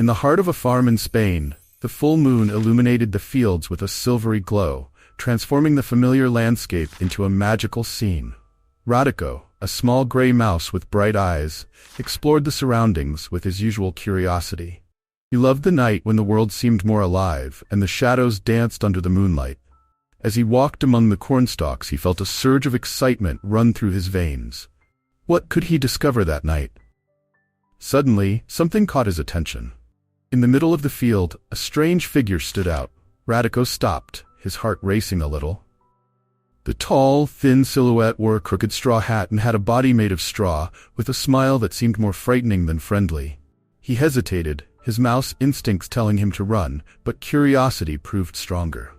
In the heart of a farm in Spain, the full moon illuminated the fields with a silvery glow, transforming the familiar landscape into a magical scene. Radico, a small gray mouse with bright eyes, explored the surroundings with his usual curiosity. He loved the night when the world seemed more alive and the shadows danced under the moonlight. As he walked among the cornstalks, he felt a surge of excitement run through his veins. What could he discover that night? Suddenly, something caught his attention. In the middle of the field, a strange figure stood out. Radico stopped, his heart racing a little. The tall, thin silhouette wore a crooked straw hat and had a body made of straw, with a smile that seemed more frightening than friendly. He hesitated, his mouse instincts telling him to run, but curiosity proved stronger.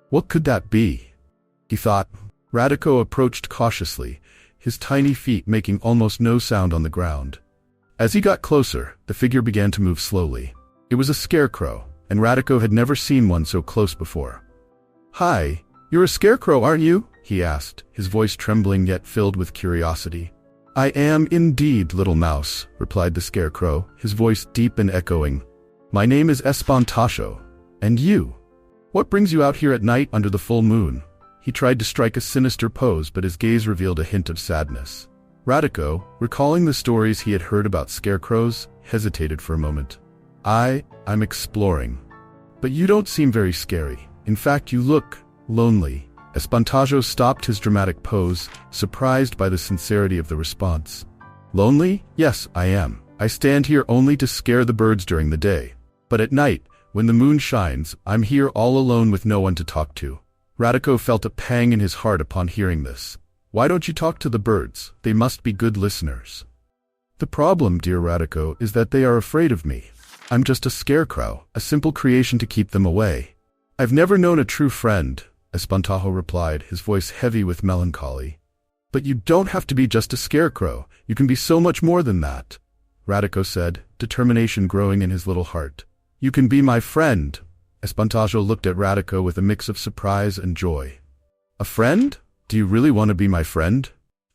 What could that be? He thought. Radico approached cautiously, his tiny feet making almost no sound on the ground. As he got closer, the figure began to move slowly. It was a scarecrow, and Radico had never seen one so close before. "Hi, you're a scarecrow, aren't you?" he asked, his voice trembling yet filled with curiosity. "I am indeed, little mouse," replied the scarecrow, his voice deep and echoing. "My name is Espantajo. And you? What brings you out here at night under the full moon?" He tried to strike a sinister pose, but his gaze revealed a hint of sadness. Radico, recalling the stories he had heard about scarecrows, hesitated for a moment. I'm exploring. But you don't seem very scary. In fact, you look lonely." Espantajo stopped his dramatic pose, surprised by the sincerity of the response. "Lonely? Yes, I am. I stand here only to scare the birds during the day. But at night, when the moon shines, I'm here all alone with no one to talk to." Radico felt a pang in his heart upon hearing this. "Why don't you talk to the birds? They must be good listeners." "The problem, dear Radico, is that they are afraid of me. I'm just a scarecrow, a simple creation to keep them away." "I've never known a true friend," Espantajo replied, his voice heavy with melancholy. "But you don't have to be just a scarecrow. You can be so much more than that," Radico said, determination growing in his little heart. "You can be my friend." Espantajo looked at Radico with a mix of surprise and joy. "A friend? Do you really want to be my friend?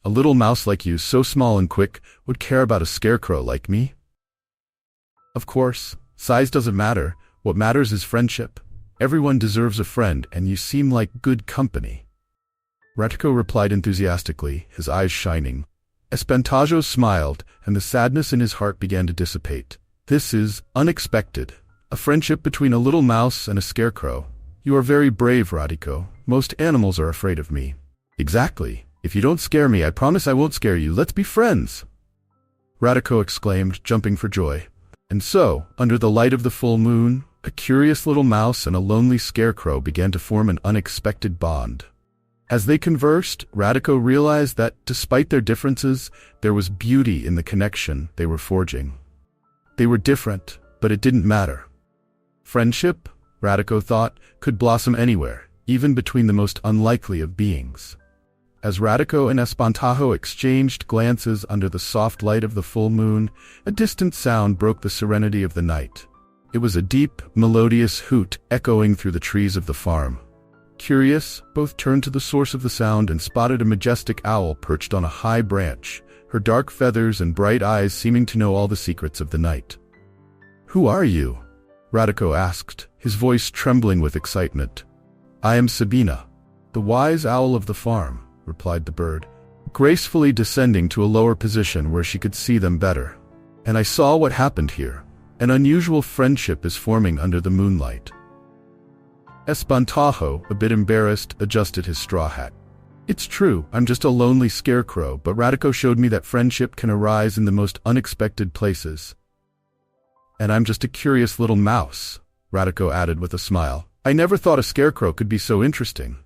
A little mouse like you, so small and quick, would care about a scarecrow like me?" "Of course, size doesn't matter. What matters is friendship. Everyone deserves a friend, and you seem like good company," Radico replied enthusiastically, his eyes shining. Espantajo smiled, and the sadness in his heart began to dissipate. "This is unexpected. A friendship between a little mouse and a scarecrow. You are very brave, Radico. Most animals are afraid of me." "Exactly. If you don't scare me, I promise I won't scare you. Let's be friends," Radico exclaimed, jumping for joy. And so, under the light of the full moon, a curious little mouse and a lonely scarecrow began to form an unexpected bond. As they conversed, Radico realized that, despite their differences, there was beauty in the connection they were forging. They were different, but it didn't matter. Friendship, Radico thought, could blossom anywhere, even between the most unlikely of beings. As Radico and Espantajo exchanged glances under the soft light of the full moon, a distant sound broke the serenity of the night. It was a deep, melodious hoot echoing through the trees of the farm. Curious, both turned to the source of the sound and spotted a majestic owl perched on a high branch, her dark feathers and bright eyes seeming to know all the secrets of the night. "Who are you?" Radico asked, his voice trembling with excitement. "I am Sabina, the wise owl of the farm," replied the bird, gracefully descending to a lower position where she could see them better. "And I saw what happened here. An unusual friendship is forming under the moonlight." Espantajo, a bit embarrassed, adjusted his straw hat. "It's true, I'm just a lonely scarecrow, but Radico showed me that friendship can arise in the most unexpected places." "And I'm just a curious little mouse," Radico added with a smile. "I never thought a scarecrow could be so interesting."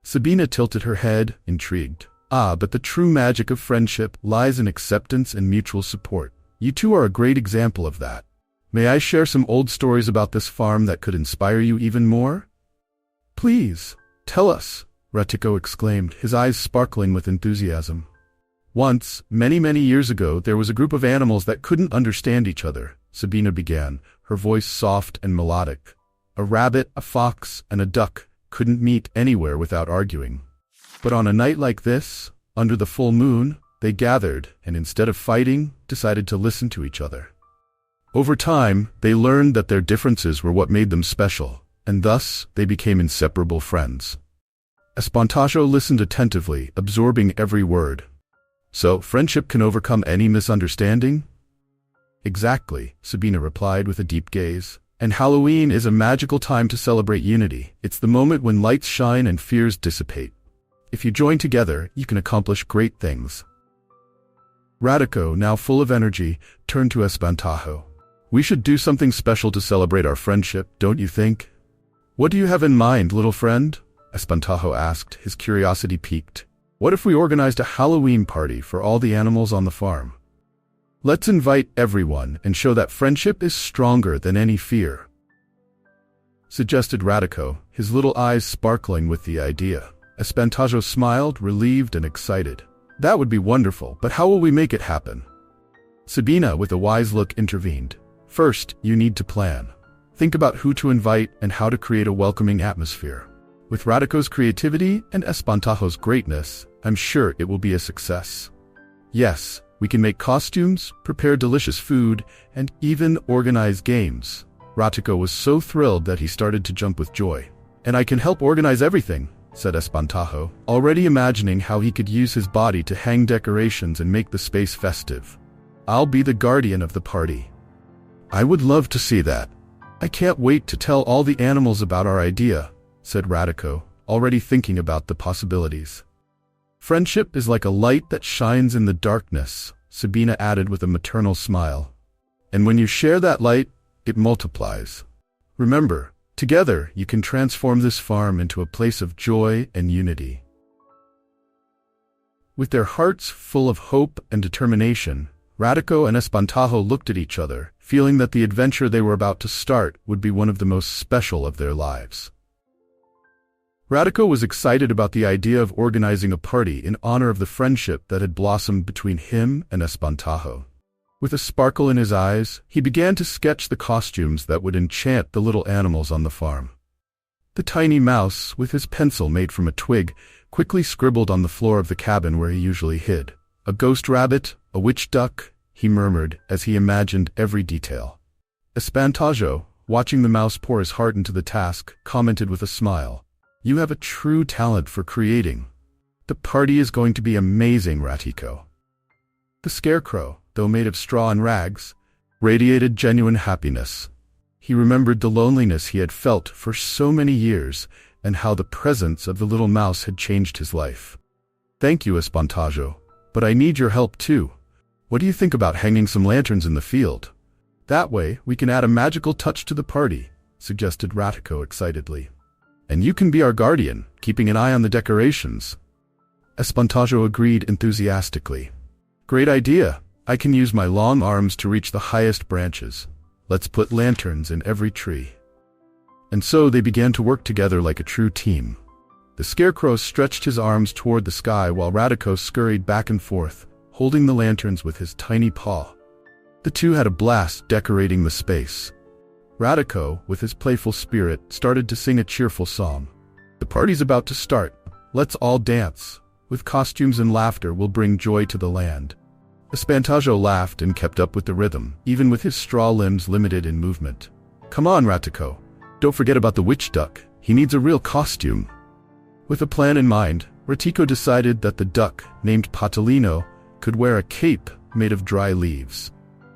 Sabina tilted her head, intrigued. But the true magic of friendship lies in acceptance and mutual support. You two are a great example of that. May I share some old stories about this farm that could inspire you even more?" "Please, tell us," Radico exclaimed, his eyes sparkling with enthusiasm. "Once, many, many years ago, there was a group of animals that couldn't understand each other," Sabina began, her voice soft and melodic. "A rabbit, a fox, and a duck couldn't meet anywhere without arguing. But on a night like this, under the full moon, they gathered and instead of fighting, decided to listen to each other. Over time, they learned that their differences were what made them special, and thus they became inseparable friends. Espantajo listened attentively, absorbing every word. So, friendship can overcome any misunderstanding? Exactly, Sabina replied with a deep gaze. And Halloween is a magical time to celebrate unity. It's the moment when lights shine and fears dissipate. If you join together, you can accomplish great things. Radico, now full of energy, turned to Espantajo. We should do something special to celebrate our friendship, don't you think? What do you have in mind, little friend? Espantajo asked, his curiosity piqued. What if we organized a Halloween party for all the animals on the farm? Let's invite everyone and show that friendship is stronger than any fear, suggested Radico, his little eyes sparkling with the idea. Espantajo smiled, relieved and excited. That would be wonderful, but how will we make it happen? Sabina, with a wise look, intervened. First, you need to plan. Think about who to invite and how to create a welcoming atmosphere. With Radico's creativity and Espantajo's greatness, I'm sure it will be a success. Yes, we can make costumes, prepare delicious food, and even organize games. Radico was so thrilled that he started to jump with joy. And I can help organize everything, said Espantajo, already imagining how he could use his body to hang decorations and make the space festive. I'll be the guardian of the party. I would love to see that. I can't wait to tell all the animals about our idea, said Radico, already thinking about the possibilities. Friendship is like a light that shines in the darkness, Sabina added with a maternal smile. And when you share that light, it multiplies. Remember, together you can transform this farm into a place of joy and unity. With their hearts full of hope and determination, Radico and Espantajo looked at each other, feeling that the adventure they were about to start would be one of the most special of their lives. Radico was excited about the idea of organizing a party in honor of the friendship that had blossomed between him and Espantajo. With a sparkle in his eyes, he began to sketch the costumes that would enchant the little animals on the farm. The tiny mouse, with his pencil made from a twig, quickly scribbled on the floor of the cabin where he usually hid. A ghost rabbit, a witch duck, he murmured as he imagined every detail. Espantajo, watching the mouse pour his heart into the task, commented with a smile. You have a true talent for creating. The party is going to be amazing, Radico. The scarecrow, though made of straw and rags, radiated genuine happiness. He remembered the loneliness he had felt for so many years and how the presence of the little mouse had changed his life. Thank you, Espantajo, but I need your help too. What do you think about hanging some lanterns in the field? That way, we can add a magical touch to the party, suggested Radico excitedly. And you can be our guardian, keeping an eye on the decorations. Espantajo agreed enthusiastically. Great idea. I can use my long arms to reach the highest branches. Let's put lanterns in every tree. And so they began to work together like a true team. The scarecrow stretched his arms toward the sky while Radico scurried back and forth, holding the lanterns with his tiny paw. The two had a blast decorating the space. Radico, with his playful spirit, started to sing a cheerful song. The party's about to start. Let's all dance. With costumes and laughter, we'll bring joy to the land. Espantajo laughed and kept up with the rhythm, even with his straw limbs limited in movement. Come on, Radico. Don't forget about the witch duck. He needs a real costume. With a plan in mind, Radico decided that the duck, named Patolino, could wear a cape made of dry leaves.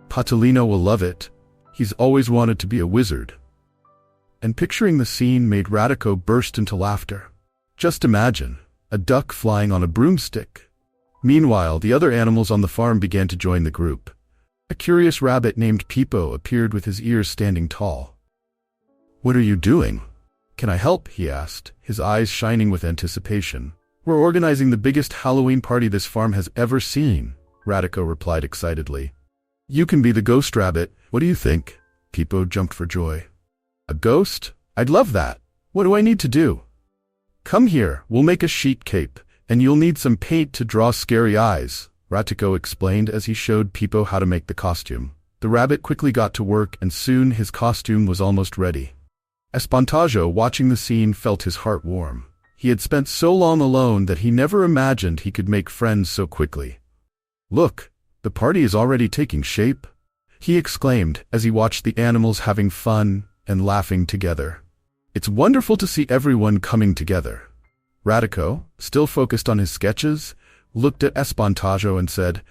Patolino will love it. He's always wanted to be a wizard. And picturing the scene made Radico burst into laughter. Just imagine, a duck flying on a broomstick. Meanwhile, the other animals on the farm began to join the group. A curious rabbit named Peepo appeared with his ears standing tall. What are you doing? Can I help? He asked, his eyes shining with anticipation. We're organizing the biggest Halloween party this farm has ever seen, Radico replied excitedly. You can be the ghost rabbit. What do you think? Peepo jumped for joy. A ghost? I'd love that. What do I need to do? Come here, we'll make a sheet cape, and you'll need some paint to draw scary eyes, Radico explained as he showed Peepo how to make the costume. The rabbit quickly got to work and soon his costume was almost ready. Espantajo, watching the scene, felt his heart warm. He had spent so long alone that he never imagined he could make friends so quickly. Look, the party is already taking shape. he exclaimed as he watched the animals having fun and laughing together. It's wonderful to see everyone coming together. Radico, still focused on his sketches, looked at Espantajo and said,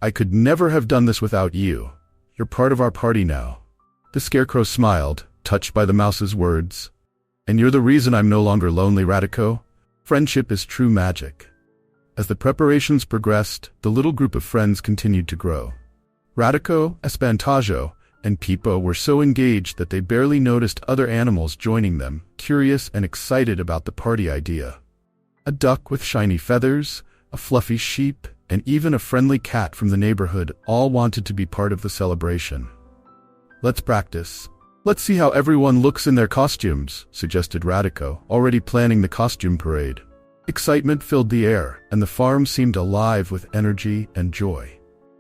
I could never have done this without you. You're part of our party now. The Scarecrow smiled, touched by the mouse's words. And you're the reason I'm no longer lonely, Radico. Friendship is true magic. As the preparations progressed, the little group of friends continued to grow. Radico, Espantajo, and Pipo were so engaged that they barely noticed other animals joining them, curious and excited about the party idea. A duck with shiny feathers, a fluffy sheep, and even a friendly cat from the neighborhood all wanted to be part of the celebration. Let's practice. Let's see how everyone looks in their costumes, suggested Radico, already planning the costume parade. Excitement filled the air, and the farm seemed alive with energy and joy.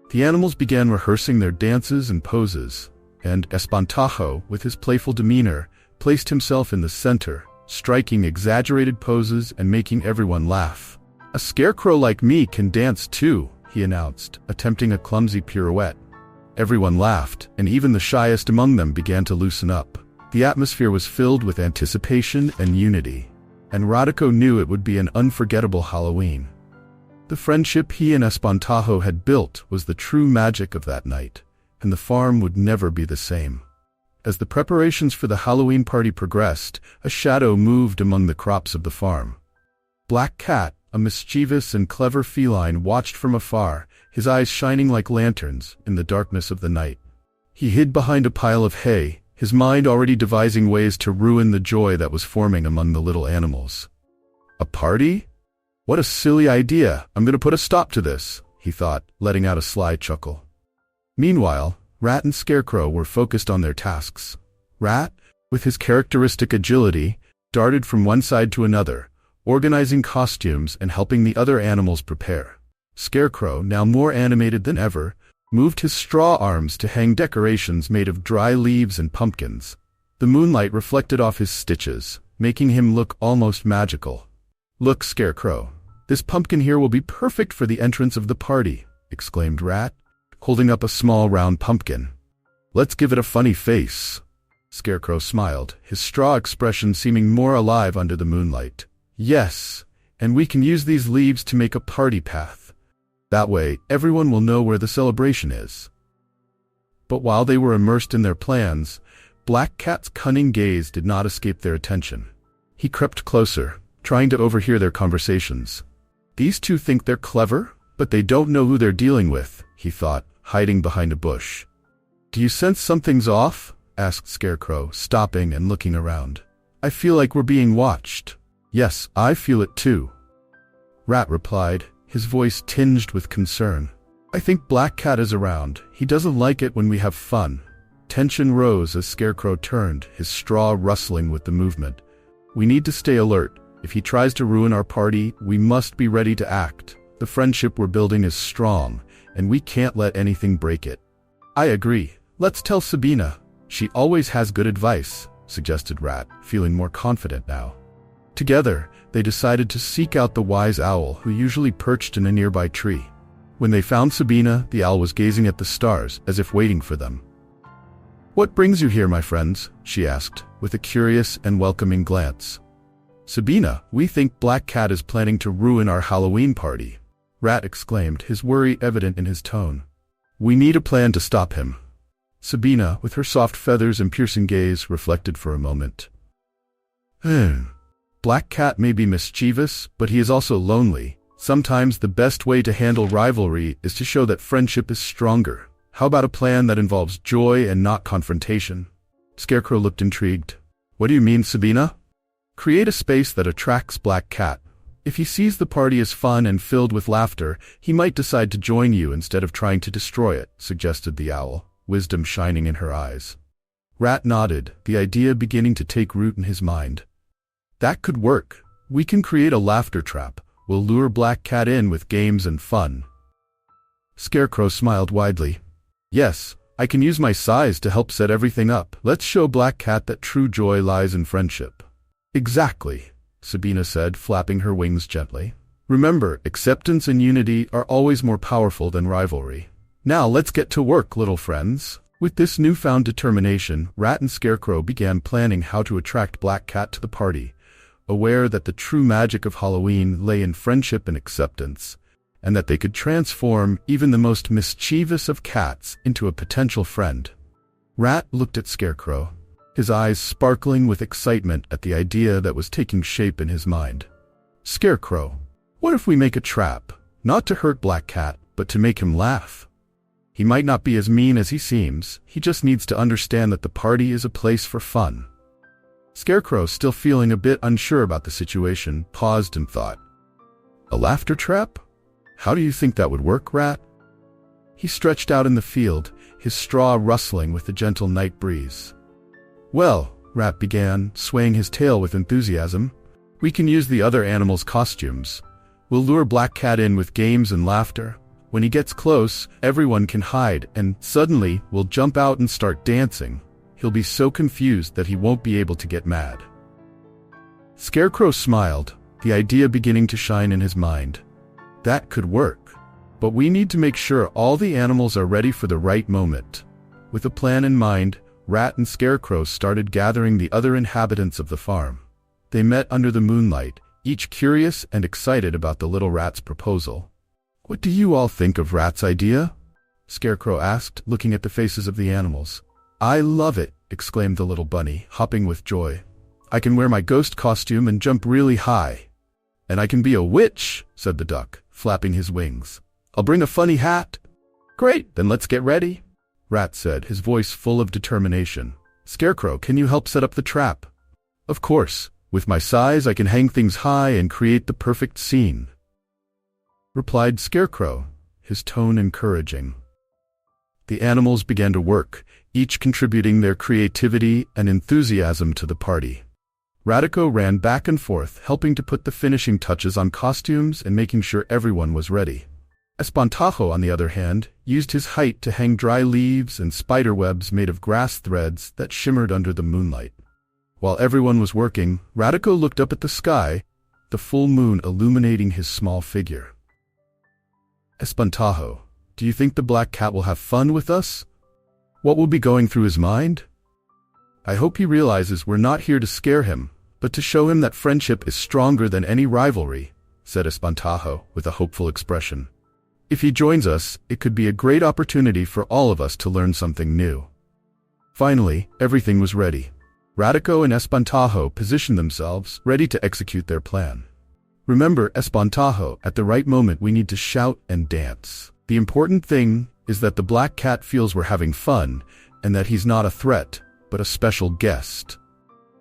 The animals began rehearsing their dances and poses, and Espantajo, with his playful demeanor, placed himself in the center, striking exaggerated poses and making everyone laugh. A scarecrow like me can dance too, he announced, attempting a clumsy pirouette. Everyone laughed, and even the shyest among them began to loosen up. The atmosphere was filled with anticipation and unity, and Radico knew it would be an unforgettable Halloween. The friendship he and Espantajo had built was the true magic of that night, and the farm would never be the same. As the preparations for the Halloween party progressed, a shadow moved among the crops of the farm. Black Cat, a mischievous and clever feline, watched from afar, his eyes shining like lanterns in the darkness of the night. He hid behind a pile of hay, his mind already devising ways to ruin the joy that was forming among the little animals. A party? What a silly idea! I'm going to put a stop to this, he thought, letting out a sly chuckle. Meanwhile, Rat and Scarecrow were focused on their tasks. Rat, with his characteristic agility, darted from one side to another, organizing costumes and helping the other animals prepare. Scarecrow, now more animated than ever, moved his straw arms to hang decorations made of dry leaves and pumpkins. The moonlight reflected off his stitches, making him look almost magical. Look, Scarecrow, this pumpkin here will be perfect for the entrance of the party, exclaimed Rat, holding up a small round pumpkin. Let's give it a funny face. Scarecrow smiled, his straw expression seeming more alive under the moonlight. Yes, and we can use these leaves to make a party path. That way, everyone will know where the celebration is. But while they were immersed in their plans, Black Cat's cunning gaze did not escape their attention. He crept closer, trying to overhear their conversations. These two think they're clever, but they don't know who they're dealing with, he thought, hiding behind a bush. Do you sense something's off? Asked Scarecrow, stopping and looking around. I feel like we're being watched. Yes, I feel it too. Rat replied, his voice tinged with concern. I think Black Cat is around. He doesn't like it when we have fun. Tension rose as Scarecrow turned, his straw rustling with the movement. We need to stay alert. If he tries to ruin our party, we must be ready to act. The friendship we're building is strong, and we can't let anything break it. I agree. Let's tell Sabina. She always has good advice, suggested Rat, feeling more confident now. Together, they decided to seek out the wise owl who usually perched in a nearby tree. When they found Sabina, the owl was gazing at the stars as if waiting for them. What brings you here, my friends? She asked, with a curious and welcoming glance. Sabina, we think Black Cat is planning to ruin our Halloween party, Rat exclaimed, his worry evident in his tone. We need a plan to stop him. Sabina, with her soft feathers and piercing gaze, reflected for a moment. Black Cat may be mischievous, but he is also lonely. Sometimes the best way to handle rivalry is to show that friendship is stronger. How about a plan that involves joy and not confrontation? Scarecrow looked intrigued. What do you mean, Sabina? Create a space that attracts Black Cat. If he sees the party as fun and filled with laughter, he might decide to join you instead of trying to destroy it, suggested the owl, wisdom shining in her eyes. Rat nodded, the idea beginning to take root in his mind. That could work. We can create a laughter trap. We'll lure Black Cat in with games and fun. Scarecrow smiled widely. Yes, I can use my size to help set everything up. Let's show Black Cat that true joy lies in friendship. Exactly, Sabina said, flapping her wings gently. Remember, acceptance and unity are always more powerful than rivalry. Now let's get to work, little friends. With this newfound determination, Rat and Scarecrow began planning how to attract Black Cat to the party, aware that the true magic of Halloween lay in friendship and acceptance, and that they could transform even the most mischievous of cats into a potential friend. Rat looked at Scarecrow, his eyes sparkling with excitement at the idea that was taking shape in his mind. "Scarecrow, what if we make a trap, not to hurt Black Cat, but to make him laugh? He might not be as mean as he seems, he just needs to understand that the party is a place for fun." Scarecrow, still feeling a bit unsure about the situation, paused and thought. "A laughter trap? How do you think that would work, Rat?" He stretched out in the field, his straw rustling with the gentle night breeze. "Well," Rat began, swaying his tail with enthusiasm, "we can use the other animals' costumes. We'll lure Black Cat in with games and laughter. When he gets close, everyone can hide, and suddenly we'll jump out and start dancing. He'll be so confused that he won't be able to get mad." Scarecrow smiled, the idea beginning to shine in his mind. That could work. But we need to make sure all the animals are ready for the right moment. With a plan in mind, Rat and Scarecrow started gathering the other inhabitants of the farm. They met under the moonlight, each curious and excited about the little rat's proposal. "What do you all think of Rat's idea?" Scarecrow asked, looking at the faces of the animals. "I love it," exclaimed the little bunny, hopping with joy. "I can wear my ghost costume and jump really high." "And I can be a witch," said the duck, flapping his wings. "I'll bring a funny hat." "Great, then let's get ready," Rat said, his voice full of determination. "Scarecrow, can you help set up the trap?" "Of course. With my size, I can hang things high and create the perfect scene," replied Scarecrow, his tone encouraging. The animals began to work, each contributing their creativity and enthusiasm to the party. Radico ran back and forth, helping to put the finishing touches on costumes and making sure everyone was ready. Espantajo, on the other hand, used his height to hang dry leaves and spider webs made of grass threads that shimmered under the moonlight. While everyone was working, Radico looked up at the sky, the full moon illuminating his small figure. "Espantajo, do you think the Black Cat will have fun with us? What will be going through his mind? I hope he realizes we're not here to scare him, but to show him that friendship is stronger than any rivalry," said Espantajo with a hopeful expression. "If he joins us, it could be a great opportunity for all of us to learn something new." Finally, everything was ready. Radico and Espantajo positioned themselves, ready to execute their plan. "Remember, Espantajo, at the right moment we need to shout and dance. The important thing is that the Black Cat feels we're having fun, and that he's not a threat, but a special guest."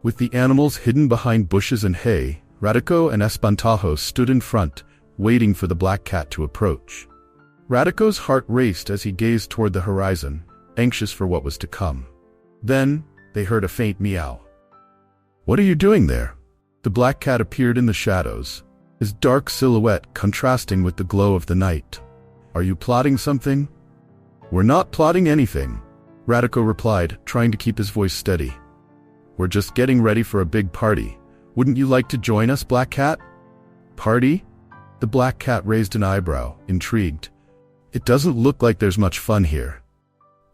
With the animals hidden behind bushes and hay, Radico and Espantajo stood in front, waiting for the Black Cat to approach. Radico's heart raced as he gazed toward the horizon, anxious for what was to come. Then, they heard a faint meow. "What are you doing there?" The Black Cat appeared in the shadows, his dark silhouette contrasting with the glow of the night. "Are you plotting something?" "We're not plotting anything," Radico replied, trying to keep his voice steady. "We're just getting ready for a big party. Wouldn't you like to join us, Black Cat?" "Party?" The Black Cat raised an eyebrow, intrigued. "It doesn't look like there's much fun here."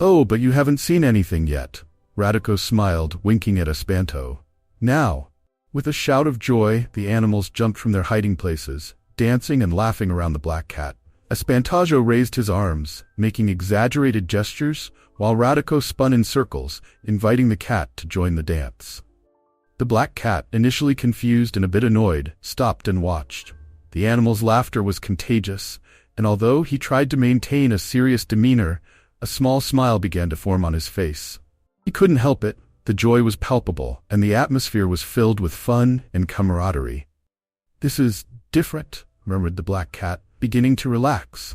"Oh, but you haven't seen anything yet," Radico smiled, winking at Espanto. "Now." With a shout of joy, the animals jumped from their hiding places, dancing and laughing around the Black Cat. Espantajo raised his arms, making exaggerated gestures, while Radico spun in circles, inviting the cat to join the dance. The Black Cat, initially confused and a bit annoyed, stopped and watched. The animal's laughter was contagious, and although he tried to maintain a serious demeanor, a small smile began to form on his face. He couldn't help it. The joy was palpable, and the atmosphere was filled with fun and camaraderie. "This is different," murmured the Black Cat, beginning to relax.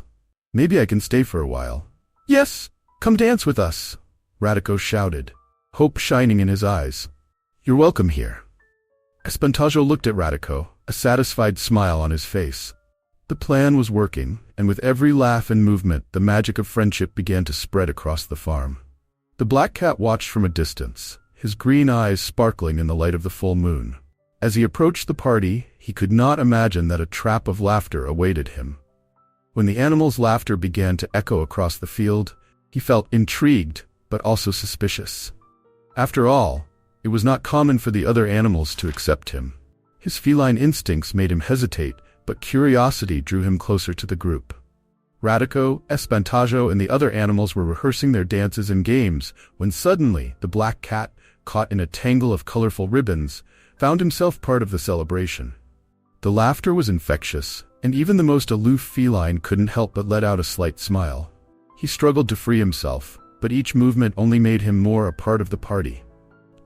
"Maybe I can stay for a while." "Yes, come dance with us," Radico shouted, hope shining in his eyes. "You're welcome here." Espantajo looked at Radico, a satisfied smile on his face. The plan was working, and with every laugh and movement, the magic of friendship began to spread across the farm. The Black Cat watched from a distance, his green eyes sparkling in the light of the full moon. As he approached the party, he could not imagine that a trap of laughter awaited him. When the animals' laughter began to echo across the field, he felt intrigued, but also suspicious. After all, it was not common for the other animals to accept him. His feline instincts made him hesitate, but curiosity drew him closer to the group. Radico, Espantajo, and the other animals were rehearsing their dances and games when suddenly the black cat, caught in a tangle of colorful ribbons, found himself part of the celebration. The laughter was infectious, and even the most aloof feline couldn't help but let out a slight smile. He struggled to free himself, but each movement only made him more a part of the party.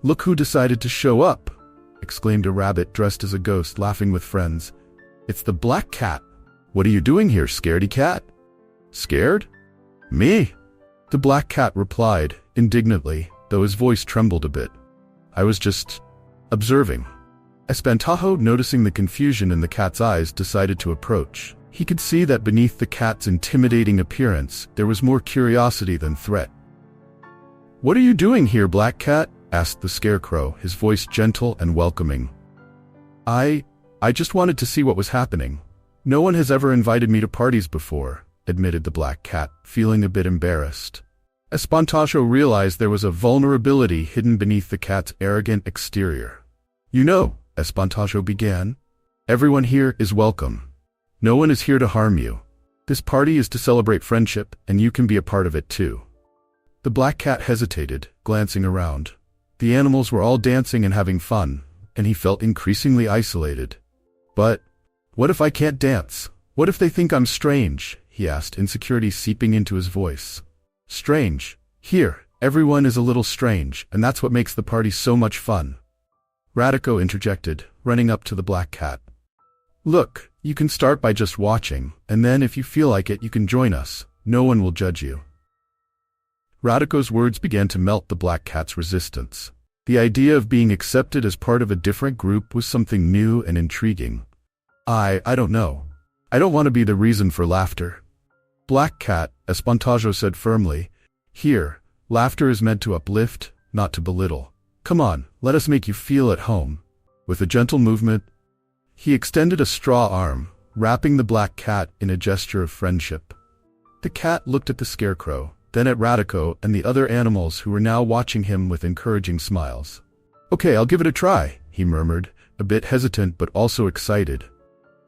"Look who decided to show up!" exclaimed a rabbit dressed as a ghost, laughing with friends. "It's the black cat. What are you doing here, scaredy cat?" "Scared? Me?" the black cat replied, indignantly, though his voice trembled a bit. "I was just observing." Espantajo, noticing the confusion in the cat's eyes, decided to approach. He could see that beneath the cat's intimidating appearance, there was more curiosity than threat. "What are you doing here, black cat?" asked the scarecrow, his voice gentle and welcoming. I just wanted to see what was happening. No one has ever invited me to parties before," admitted the black cat, feeling a bit embarrassed. Espantajo realized there was a vulnerability hidden beneath the cat's arrogant exterior. "You know," Espantajo began, "everyone here is welcome. No one is here to harm you. This party is to celebrate friendship, and you can be a part of it too." The black cat hesitated, glancing around. The animals were all dancing and having fun, and he felt increasingly isolated. "But what if I can't dance? What if they think I'm strange?" he asked, insecurity seeping into his voice. "Strange? Here, everyone is a little strange, and that's what makes the party so much fun." Radico interjected, running up to the black cat. "Look, you can start by just watching, and then if you feel like it, you can join us. No one will judge you." Radico's words began to melt the black cat's resistance. The idea of being accepted as part of a different group was something new and intriguing. I don't know. I don't want to be the reason for laughter." "Black cat," Espantajo said firmly, "here, laughter is meant to uplift, not to belittle. Come on, let us make you feel at home." With a gentle movement, he extended a straw arm, wrapping the black cat in a gesture of friendship. The cat looked at the scarecrow, then at Radico and the other animals who were now watching him with encouraging smiles. "Okay, I'll give it a try," he murmured, a bit hesitant but also excited.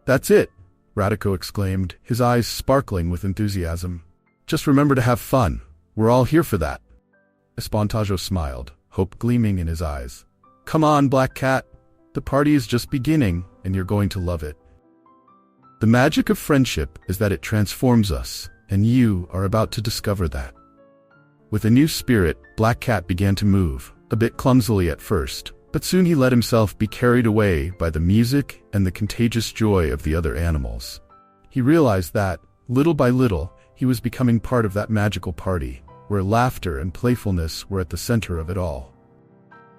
"That's it," Radico exclaimed, his eyes sparkling with enthusiasm. "Just remember to have fun. We're all here for that." Espantajo smiled, hope gleaming in his eyes. "Come on, black cat. The party is just beginning, and you're going to love it." The magic of friendship is that it transforms us, and you are about to discover that. With a new spirit, Black Cat began to move, a bit clumsily at first, but soon he let himself be carried away by the music and the contagious joy of the other animals. He realized that, little by little, he was becoming part of that magical party, where laughter and playfulness were at the center of it all.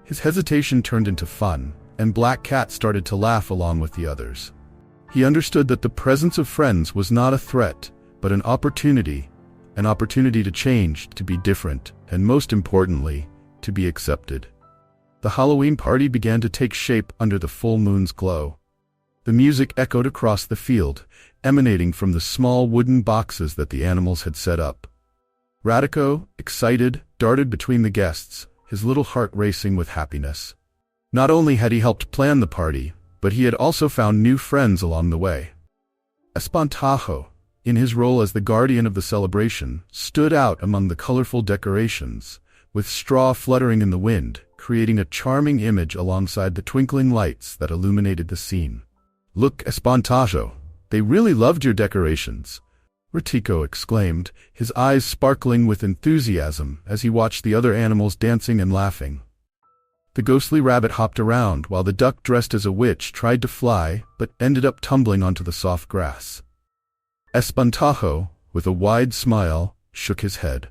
His hesitation turned into fun, and Black Cat started to laugh along with the others. He understood that the presence of friends was not a threat, but an opportunity to change, to be different, and most importantly, to be accepted. The Halloween party began to take shape under the full moon's glow. The music echoed across the field, emanating from the small wooden boxes that the animals had set up. Radico, excited, darted between the guests, his little heart racing with happiness. Not only had he helped plan the party, but he had also found new friends along the way. Espantajo, in his role as the guardian of the celebration, stood out among the colorful decorations, with straw fluttering in the wind, creating a charming image alongside the twinkling lights that illuminated the scene. "Look, Espantajo, they really loved your decorations," Ratico exclaimed, his eyes sparkling with enthusiasm as he watched the other animals dancing and laughing. The ghostly rabbit hopped around while the duck dressed as a witch tried to fly but ended up tumbling onto the soft grass. Espantajo, with a wide smile, shook his head.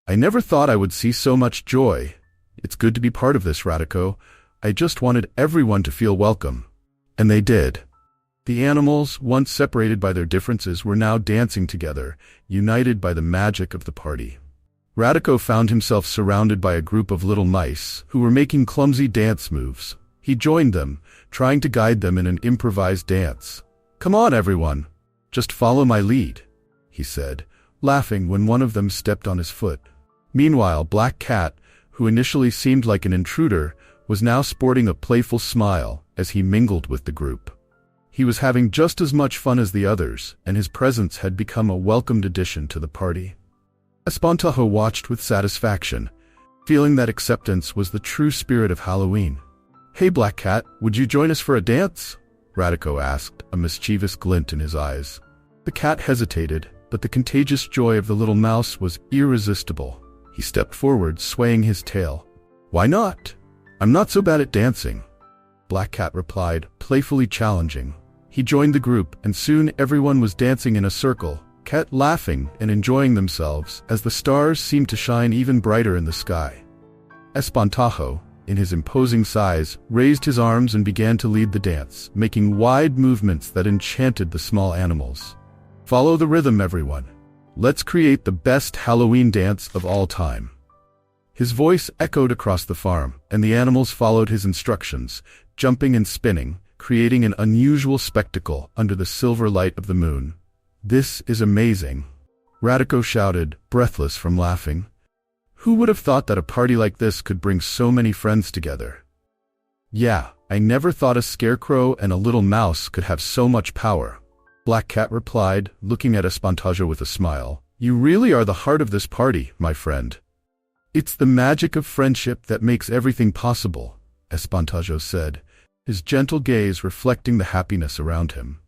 "I never thought I would see so much joy. It's good to be part of this, Radico. I just wanted everyone to feel welcome." And they did. The animals, once separated by their differences, were now dancing together, united by the magic of the party. Radico found himself surrounded by a group of little mice who were making clumsy dance moves. He joined them, trying to guide them in an improvised dance. "Come on, everyone. Just follow my lead," he said, laughing when one of them stepped on his foot. Meanwhile, Black Cat, who initially seemed like an intruder, was now sporting a playful smile as he mingled with the group. He was having just as much fun as the others, and his presence had become a welcomed addition to the party. Espantajo watched with satisfaction, feeling that acceptance was the true spirit of Halloween. "Hey Black Cat, would you join us for a dance?" Radico asked, a mischievous glint in his eyes. The cat hesitated, but the contagious joy of the little mouse was irresistible. He stepped forward, swaying his tail. "Why not? I'm not so bad at dancing," Black Cat replied, playfully challenging. He joined the group, and soon everyone was dancing in a circle, Cat laughing and enjoying themselves as the stars seemed to shine even brighter in the sky. Espantajo, in his imposing size, raised his arms and began to lead the dance, making wide movements that enchanted the small animals. "Follow the rhythm, everyone. Let's create the best Halloween dance of all time." His voice echoed across the farm, and the animals followed his instructions, jumping and spinning, creating an unusual spectacle under the silver light of the moon. "This is amazing," Radico shouted, breathless from laughing. "Who would have thought that a party like this could bring so many friends together?" "Yeah, I never thought a scarecrow and a little mouse could have so much power," Black Cat replied, looking at Espantajo with a smile. "You really are the heart of this party, my friend." "It's the magic of friendship that makes everything possible," Espantajo said, his gentle gaze reflecting the happiness around him.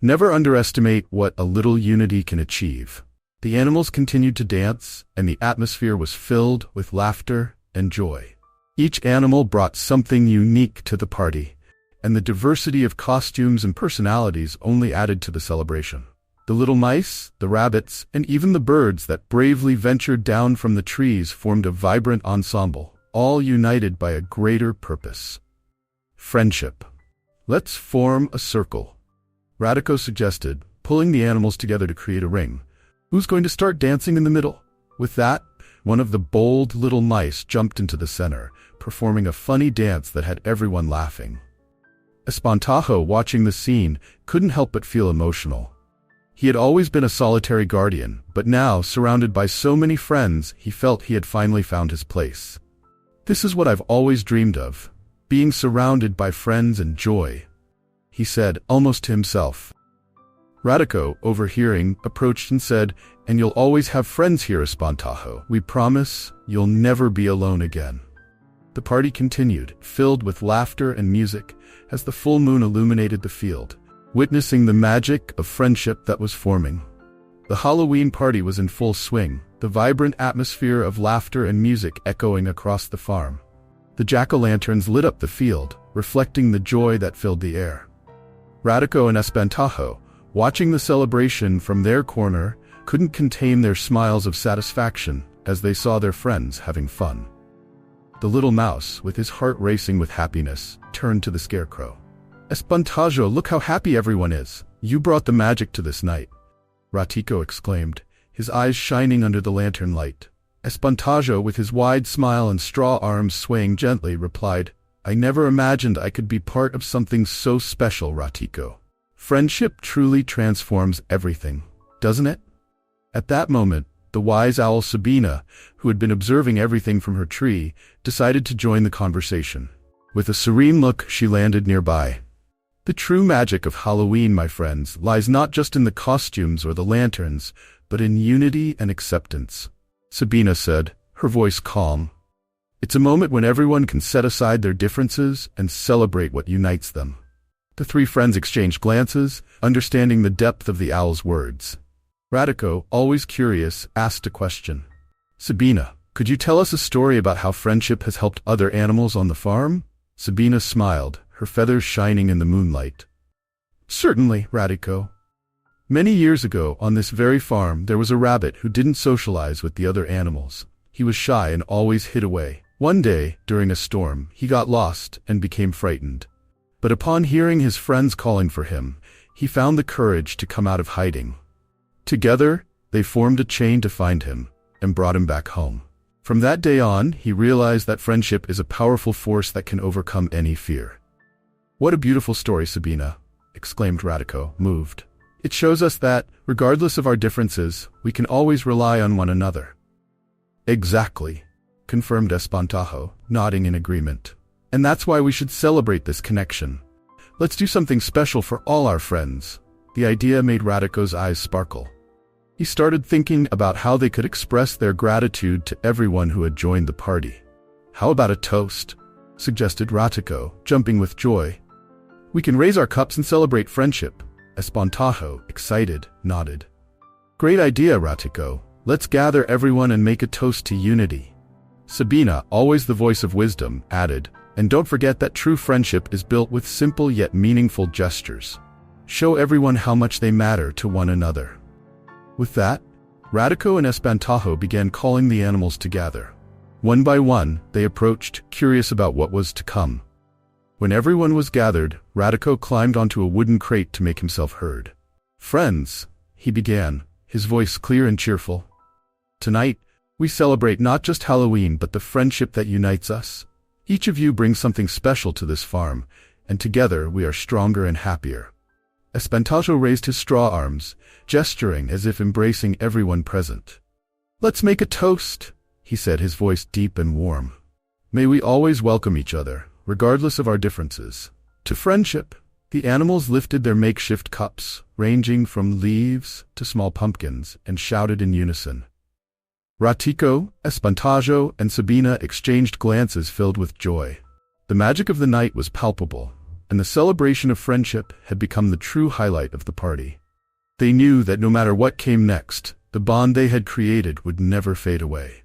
Never underestimate what a little unity can achieve. The animals continued to dance, and the atmosphere was filled with laughter and joy. Each animal brought something unique to the party, and the diversity of costumes and personalities only added to the celebration. The little mice, the rabbits, and even the birds that bravely ventured down from the trees formed a vibrant ensemble, all united by a greater purpose: friendship. "Let's form a circle," Radico suggested, pulling the animals together to create a ring. "Who's going to start dancing in the middle?" With that, one of the bold little mice jumped into the center, performing a funny dance that had everyone laughing. Espantajo, watching the scene, couldn't help but feel emotional. He had always been a solitary guardian, but now, surrounded by so many friends, he felt he had finally found his place. "This is what I've always dreamed of, being surrounded by friends and joy," he said, almost to himself. Radico, overhearing, approached and said, "And you'll always have friends here, Espantajo. We promise you'll never be alone again." The party continued, filled with laughter and music, as the full moon illuminated the field, witnessing the magic of friendship that was forming. The Halloween party was in full swing, the vibrant atmosphere of laughter and music echoing across the farm. The jack-o'-lanterns lit up the field, reflecting the joy that filled the air. Radico and Espantajo, watching the celebration from their corner, couldn't contain their smiles of satisfaction as they saw their friends having fun. The little mouse, with his heart racing with happiness, turned to the scarecrow. "Espantajo, look how happy everyone is. You brought the magic to this night," Ratico exclaimed, his eyes shining under the lantern light. Espantajo, with his wide smile and straw arms swaying gently, replied, "I never imagined I could be part of something so special, Ratico. Friendship truly transforms everything, doesn't it?" At that moment, the wise owl Sabina, who had been observing everything from her tree, decided to join the conversation. With a serene look, she landed nearby. "The true magic of Halloween, my friends, lies not just in the costumes or the lanterns, but in unity and acceptance," Sabina said, her voice calm. "It's a moment when everyone can set aside their differences and celebrate what unites them." The three friends exchanged glances, understanding the depth of the owl's words. Radico, always curious, asked a question. "Sabina, could you tell us a story about how friendship has helped other animals on the farm?" Sabina smiled, her feathers shining in the moonlight. "Certainly, Radico. Many years ago, on this very farm, there was a rabbit who didn't socialize with the other animals. He was shy and always hid away. One day, during a storm, he got lost and became frightened. But upon hearing his friends calling for him, he found the courage to come out of hiding. Together, they formed a chain to find him and brought him back home. From that day on, he realized that friendship is a powerful force that can overcome any fear." "What a beautiful story, Sabina," exclaimed Radico, moved. "It shows us that, regardless of our differences, we can always rely on one another." Exactly, confirmed Espantajo, nodding in agreement. And that's why we should celebrate this connection. Let's do something special for all our friends. The idea made Radico's eyes sparkle. He started thinking about how they could express their gratitude to everyone who had joined the party. How about a toast? Suggested Ratico, jumping with joy. We can raise our cups and celebrate friendship. Espantajo, excited, nodded. Great idea, Ratico. Let's gather everyone and make a toast to unity. Sabina, always the voice of wisdom, added, and don't forget that true friendship is built with simple yet meaningful gestures. Show everyone how much they matter to one another. With that, Radico and Espantajo began calling the animals to gather. One by one, they approached, curious about what was to come. When everyone was gathered, Radico climbed onto a wooden crate to make himself heard. Friends, he began, his voice clear and cheerful. Tonight, we celebrate not just Halloween but the friendship that unites us. Each of you brings something special to this farm, and together we are stronger and happier. Espantajo raised his straw arms, gesturing as if embracing everyone present. Let's make a toast, he said, his voice deep and warm. May we always welcome each other, regardless of our differences. To friendship. The animals lifted their makeshift cups, ranging from leaves to small pumpkins, and shouted in unison. Ratico, Espantajo, and Sabina exchanged glances filled with joy. The magic of the night was palpable, and the celebration of friendship had become the true highlight of the party. They knew that no matter what came next, the bond they had created would never fade away.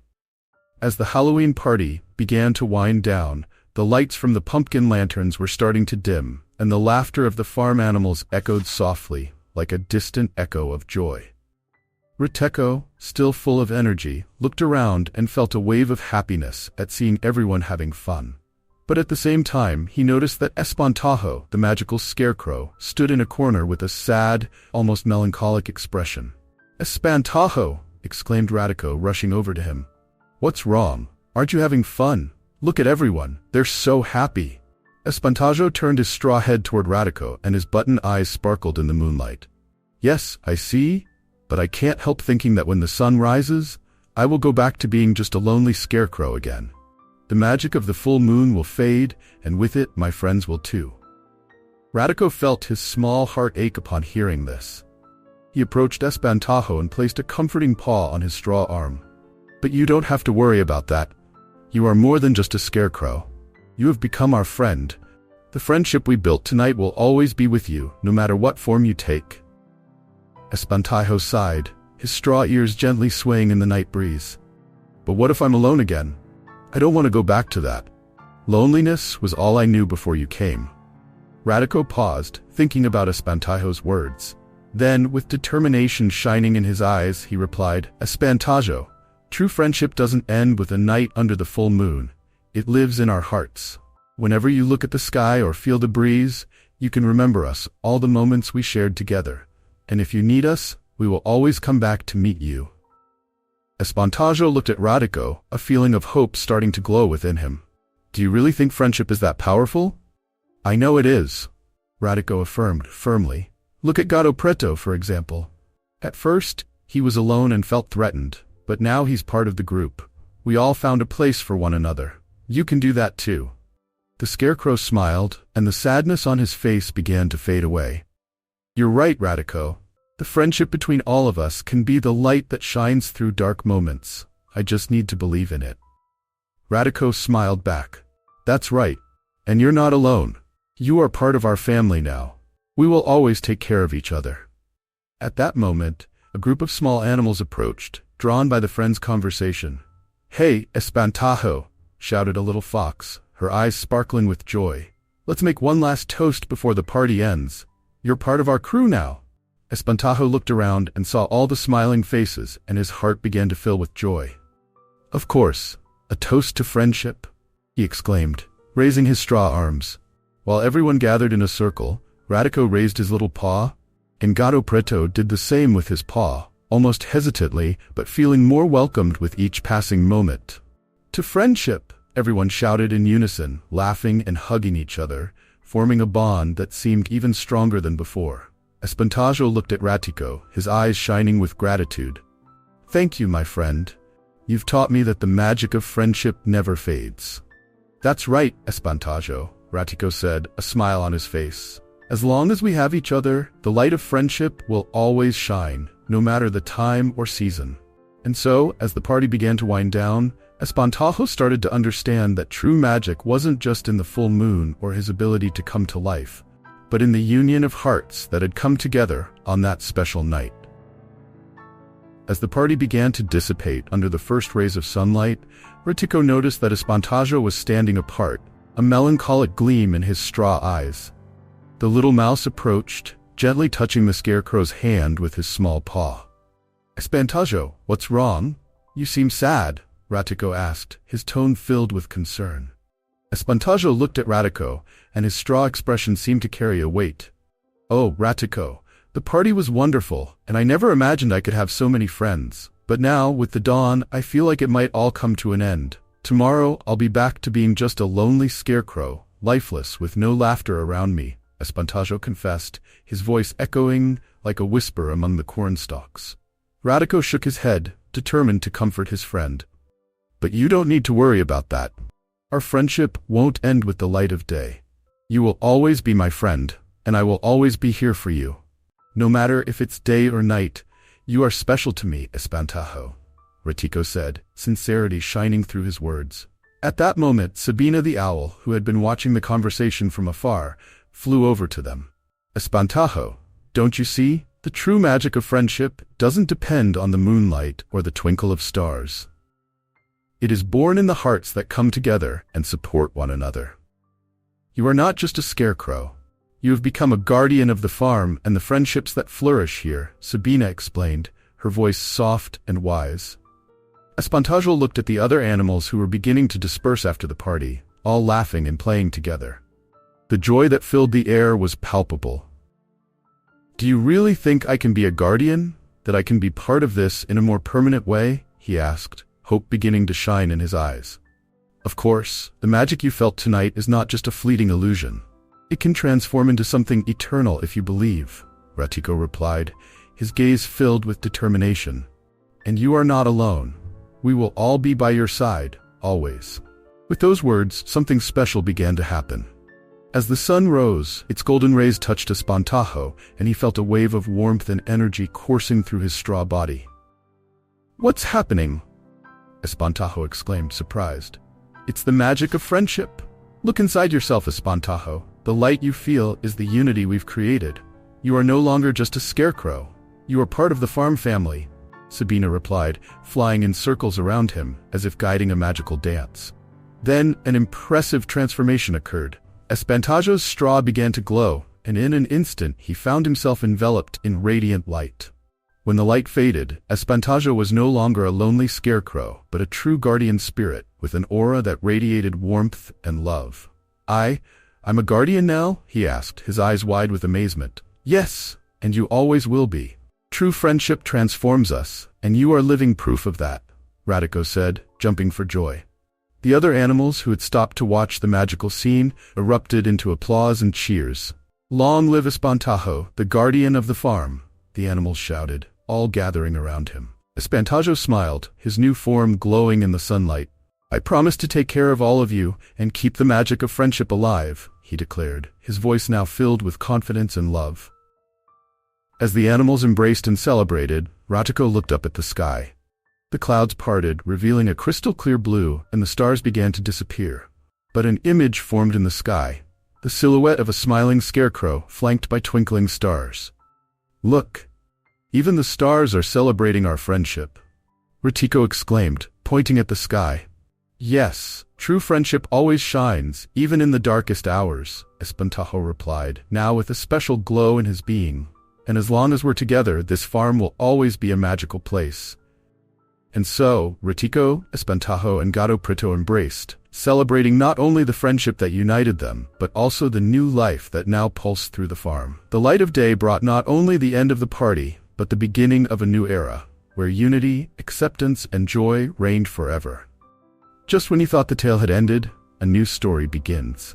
As the Halloween party began to wind down, the lights from the pumpkin lanterns were starting to dim, and the laughter of the farm animals echoed softly, like a distant echo of joy. Rateco, still full of energy, looked around and felt a wave of happiness at seeing everyone having fun. But at the same time, he noticed that Espantajo, the magical scarecrow, stood in a corner with a sad, almost melancholic expression. Espantajo! Exclaimed Ratico, rushing over to him. What's wrong? Aren't you having fun? Look at everyone. They're so happy. Espantajo turned his straw head toward Ratico, and his button eyes sparkled in the moonlight. Yes, I see, but I can't help thinking that when the sun rises, I will go back to being just a lonely scarecrow again. The magic of the full moon will fade, and with it, my friends will too. Ratico felt his small heart ache upon hearing this. He approached Espantajo and placed a comforting paw on his straw arm. But you don't have to worry about that. You are more than just a scarecrow. You have become our friend. The friendship we built tonight will always be with you, no matter what form you take. Espantajo sighed, his straw ears gently swaying in the night breeze. But what if I'm alone again? I don't want to go back to that. Loneliness was all I knew before you came. Ratico paused, thinking about Espantajo's words. Then, with determination shining in his eyes, he replied, Espantajo, true friendship doesn't end with a night under the full moon. It lives in our hearts. Whenever you look at the sky or feel the breeze, you can remember us, all the moments we shared together. And if you need us, we will always come back to meet you. Espantajo looked at Ratico, a feeling of hope starting to glow within him. Do you really think friendship is that powerful? I know it is, Ratico affirmed firmly. Look at Gato Preto, for example. At first, he was alone and felt threatened, but now he's part of the group. We all found a place for one another. You can do that too. The scarecrow smiled, and the sadness on his face began to fade away. You're right, Ratico. The friendship between all of us can be the light that shines through dark moments. I just need to believe in it. Ratico smiled back. That's right. And you're not alone. You are part of our family now. We will always take care of each other. At that moment, a group of small animals approached, drawn by the friends' conversation. Hey, Espantajo, shouted a little fox, her eyes sparkling with joy. Let's make one last toast before the party ends. You're part of our crew now. Espantajo looked around and saw all the smiling faces, and his heart began to fill with joy. Of course, a toast to friendship, he exclaimed, raising his straw arms. While everyone gathered in a circle, Ratico raised his little paw, and Gato Preto did the same with his paw, almost hesitantly, but feeling more welcomed with each passing moment. To friendship, everyone shouted in unison, laughing and hugging each other, forming a bond that seemed even stronger than before. Espantajo looked at Ratico, his eyes shining with gratitude. Thank you, my friend. You've taught me that the magic of friendship never fades. That's right, Espantajo, Ratiko said, a smile on his face. As long as we have each other, the light of friendship will always shine, no matter the time or season. And so, as the party began to wind down, Espantajo started to understand that true magic wasn't just in the full moon or his ability to come to life, but in the union of hearts that had come together on that special night. As the party began to dissipate under the first rays of sunlight, Ratiko noticed that Espantajo was standing apart, a melancholic gleam in his straw eyes. The little mouse approached, gently touching the scarecrow's hand with his small paw. Espantajo, what's wrong? You seem sad, Ratiko asked, his tone filled with concern. Espantajo looked at Ratiko, and his straw expression seemed to carry a weight. Oh, Ratiko, the party was wonderful, and I never imagined I could have so many friends. But now, with the dawn, I feel like it might all come to an end. Tomorrow, I'll be back to being just a lonely scarecrow, lifeless, with no laughter around me, Espantajo confessed, his voice echoing like a whisper among the cornstalks. Ratiko shook his head, determined to comfort his friend. But you don't need to worry about that. Our friendship won't end with the light of day. You will always be my friend, and I will always be here for you. No matter if it's day or night, you are special to me, Espantajo, Ratiko said, sincerity shining through his words. At that moment, Sabina the owl, who had been watching the conversation from afar, flew over to them. Espantajo, don't you see? The true magic of friendship doesn't depend on the moonlight or the twinkle of stars. It is born in the hearts that come together and support one another. You are not just a scarecrow. You have become a guardian of the farm and the friendships that flourish here, Sabina explained, her voice soft and wise. Espantajo looked at the other animals who were beginning to disperse after the party, all laughing and playing together. The joy that filled the air was palpable. Do you really think I can be a guardian? That I can be part of this in a more permanent way? He asked, hope beginning to shine in his eyes. Of course, the magic you felt tonight is not just a fleeting illusion. It can transform into something eternal if you believe, Ratiko replied, his gaze filled with determination. And you are not alone. We will all be by your side, always. With those words, something special began to happen. As the sun rose, its golden rays touched Espantajo, and he felt a wave of warmth and energy coursing through his straw body. What's happening? Espantajo exclaimed, surprised. It's the magic of friendship. Look inside yourself, Espantajo. The light you feel is the unity we've created. You are no longer just a scarecrow. You are part of the farm family, Sabina replied, flying in circles around him as if guiding a magical dance. Then an impressive transformation occurred. Espantajo's straw began to glow, and in an instant he found himself enveloped in radiant light. When the light faded, Espantajo was no longer a lonely scarecrow, but a true guardian spirit with an aura that radiated warmth and love. I'm a guardian now? He asked, his eyes wide with amazement. Yes, and you always will be. True friendship transforms us, and you are living proof of that, Ratiko said, jumping for joy. The other animals who had stopped to watch the magical scene erupted into applause and cheers. Long live Espantajo, the guardian of the farm, the animals shouted, all gathering around him. Espantajo smiled, his new form glowing in the sunlight. I promise to take care of all of you and keep the magic of friendship alive, he declared, his voice now filled with confidence and love. As the animals embraced and celebrated, Ratiko looked up at the sky. The clouds parted, revealing a crystal-clear blue, and the stars began to disappear. But an image formed in the sky, the silhouette of a smiling scarecrow flanked by twinkling stars. Look! Even the stars are celebrating our friendship, Ratiko exclaimed, pointing at the sky. Yes, true friendship always shines, even in the darkest hours, Espantajo replied, now with a special glow in his being. And as long as we're together, this farm will always be a magical place. And so, Ratiko, Espantajo, and Gato Prito embraced, celebrating not only the friendship that united them, but also the new life that now pulsed through the farm. The light of day brought not only the end of the party, but the beginning of a new era, where unity, acceptance, and joy reigned forever. Just when you thought the tale had ended, a new story begins.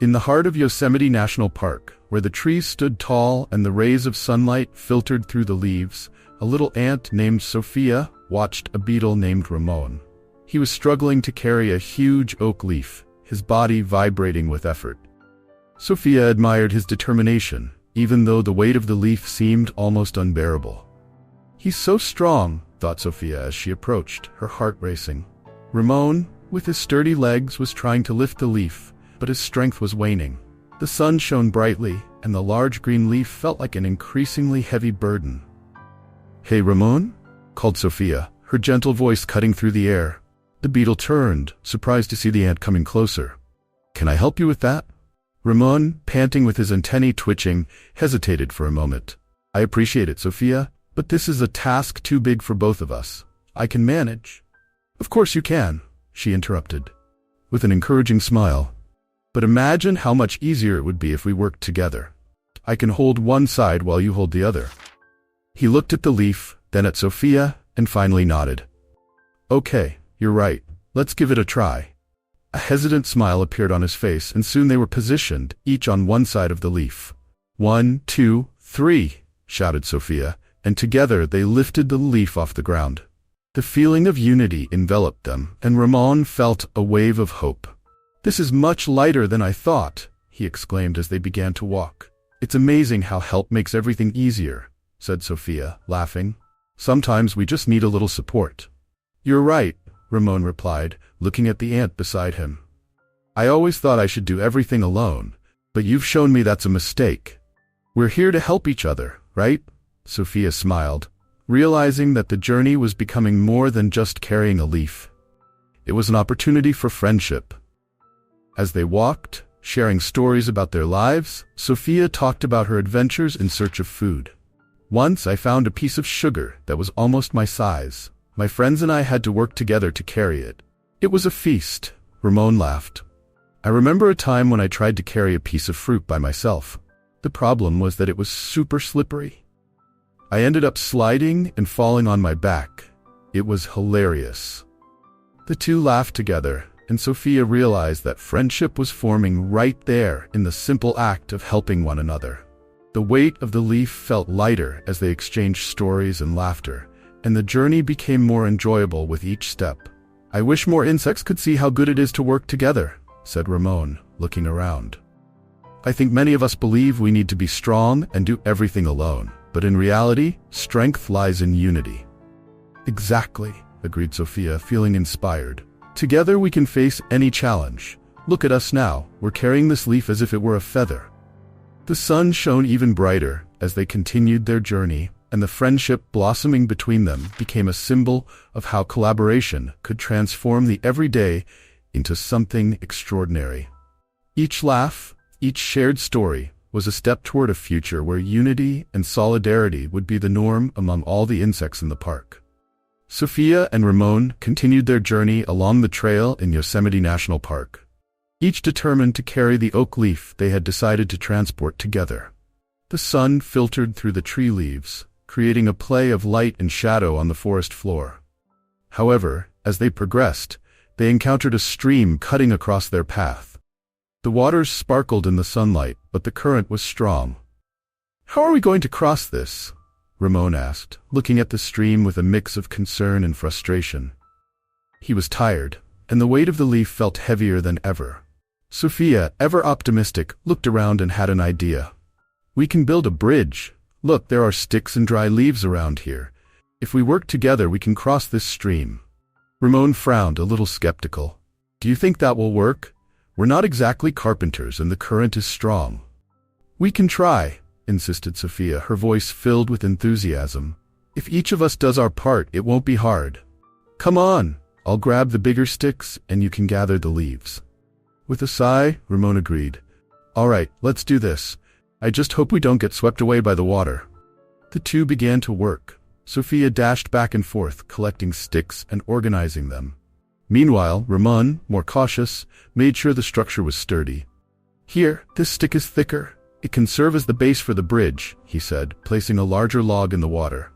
In the heart of Yosemite National Park, where the trees stood tall and the rays of sunlight filtered through the leaves, a little ant named Sophia watched a beetle named Ramon. He was struggling to carry a huge oak leaf, his body vibrating with effort. Sophia admired his determination, even though the weight of the leaf seemed almost unbearable. "He's so strong," thought Sophia as she approached, her heart racing. Ramon, with his sturdy legs, was trying to lift the leaf, but his strength was waning. The sun shone brightly, and the large green leaf felt like an increasingly heavy burden. "Hey, Ramon?" called Sophia, her gentle voice cutting through the air. The beetle turned, surprised to see the ant coming closer. "Can I help you with that?" Ramon, panting with his antennae twitching, hesitated for a moment. "I appreciate it, Sophia, but this is a task too big for both of us. I can manage." "Of course you can," she interrupted, with an encouraging smile. "But imagine how much easier it would be if we worked together. I can hold one side while you hold the other." He looked at the leaf, then at Sophia, and finally nodded. "Okay, you're right. Let's give it a try." A hesitant smile appeared on his face, and soon they were positioned, each on one side of the leaf. "1, 2, 3, shouted Sophia, and together they lifted the leaf off the ground. The feeling of unity enveloped them, and Ramon felt a wave of hope. "This is much lighter than I thought," he exclaimed as they began to walk. "It's amazing how help makes everything easier," said Sophia, laughing. "Sometimes we just need a little support." "You're right," Ramon replied, looking at the ant beside him. "I always thought I should do everything alone, but you've shown me that's a mistake. We're here to help each other, right?" Sophia smiled, realizing that the journey was becoming more than just carrying a leaf. It was an opportunity for friendship. As they walked, sharing stories about their lives, Sophia talked about her adventures in search of food. "Once I found a piece of sugar that was almost my size. My friends and I had to work together to carry it. It was a feast," Ramon laughed. "I remember a time when I tried to carry a piece of fruit by myself. The problem was that it was super slippery. I ended up sliding and falling on my back. It was hilarious." The two laughed together, and Sophia realized that friendship was forming right there in the simple act of helping one another. The weight of the leaf felt lighter as they exchanged stories and laughter, and the journey became more enjoyable with each step. "I wish more insects could see how good it is to work together," said Ramon, looking around. "I think many of us believe we need to be strong and do everything alone, but in reality, strength lies in unity." "Exactly," agreed Sophia, feeling inspired. "Together we can face any challenge. Look at us now, we're carrying this leaf as if it were a feather." The sun shone even brighter as they continued their journey, and the friendship blossoming between them became a symbol of how collaboration could transform the everyday into something extraordinary. Each laugh, each shared story, was a step toward a future where unity and solidarity would be the norm among all the insects in the park. Sophia and Ramon continued their journey along the trail in Yosemite National Park, each determined to carry the oak leaf they had decided to transport together. The sun filtered through the tree leaves, creating a play of light and shadow on the forest floor. However, as they progressed, they encountered a stream cutting across their path. The waters sparkled in the sunlight, but the current was strong. "How are we going to cross this?" Ramon asked, looking at the stream with a mix of concern and frustration. He was tired, and the weight of the leaf felt heavier than ever. Sophia, ever optimistic, looked around and had an idea. "We can build a bridge. Look, there are sticks and dry leaves around here. If we work together, we can cross this stream." Ramon frowned, a little skeptical. "Do you think that will work? We're not exactly carpenters, and the current is strong." "We can try," insisted Sophia, her voice filled with enthusiasm. "If each of us does our part, it won't be hard. Come on, I'll grab the bigger sticks, and you can gather the leaves." With a sigh, Ramon agreed. "All right, let's do this. I just hope we don't get swept away by the water." The two began to work. Sophia dashed back and forth, collecting sticks and organizing them. Meanwhile, Ramon, more cautious, made sure the structure was sturdy. "Here, this stick is thicker. It can serve as the base for the bridge," he said, placing a larger log in the water.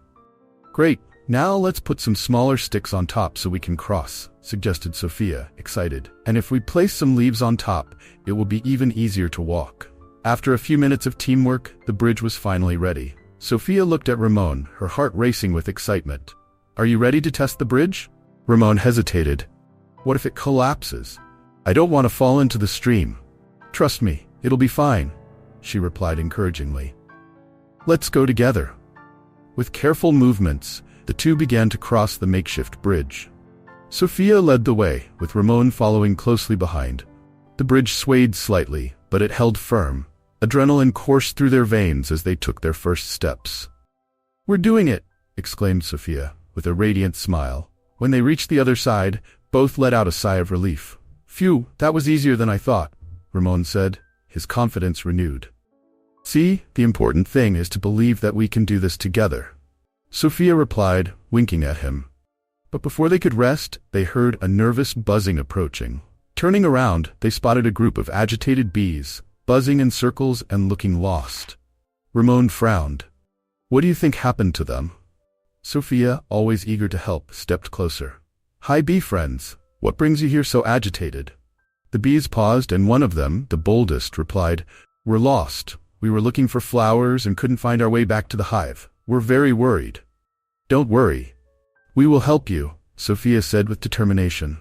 "Great, now let's put some smaller sticks on top so we can cross," suggested Sophia, excited. "And if we place some leaves on top, it will be even easier to walk." After a few minutes of teamwork, the bridge was finally ready. Sophia looked at Ramon, her heart racing with excitement. Are you ready to test the bridge? Ramon hesitated. What if it collapses? I don't want to fall into the stream. Trust me, it'll be fine, she replied encouragingly. Let's go together. With careful movements, the two began to cross the makeshift bridge. Sophia led the way, with Ramon following closely behind. The bridge swayed slightly, but it held firm. Adrenaline coursed through their veins as they took their first steps. We're doing it, exclaimed Sophia, with a radiant smile. When they reached the other side, both let out a sigh of relief. Phew, that was easier than I thought, Ramon said, his confidence renewed. See, the important thing is to believe that we can do this together, Sophia replied, winking at him. But before they could rest, they heard a nervous buzzing approaching. Turning around, they spotted a group of agitated bees, buzzing in circles and looking lost. Ramon frowned. What do you think happened to them? Sophia, always eager to help, stepped closer. Hi, bee friends. What brings you here so agitated? The bees paused, and one of them, the boldest, replied, We're lost. We were looking for flowers and couldn't find our way back to the hive. We're very worried. Don't worry. We will help you, Sophia said with determination.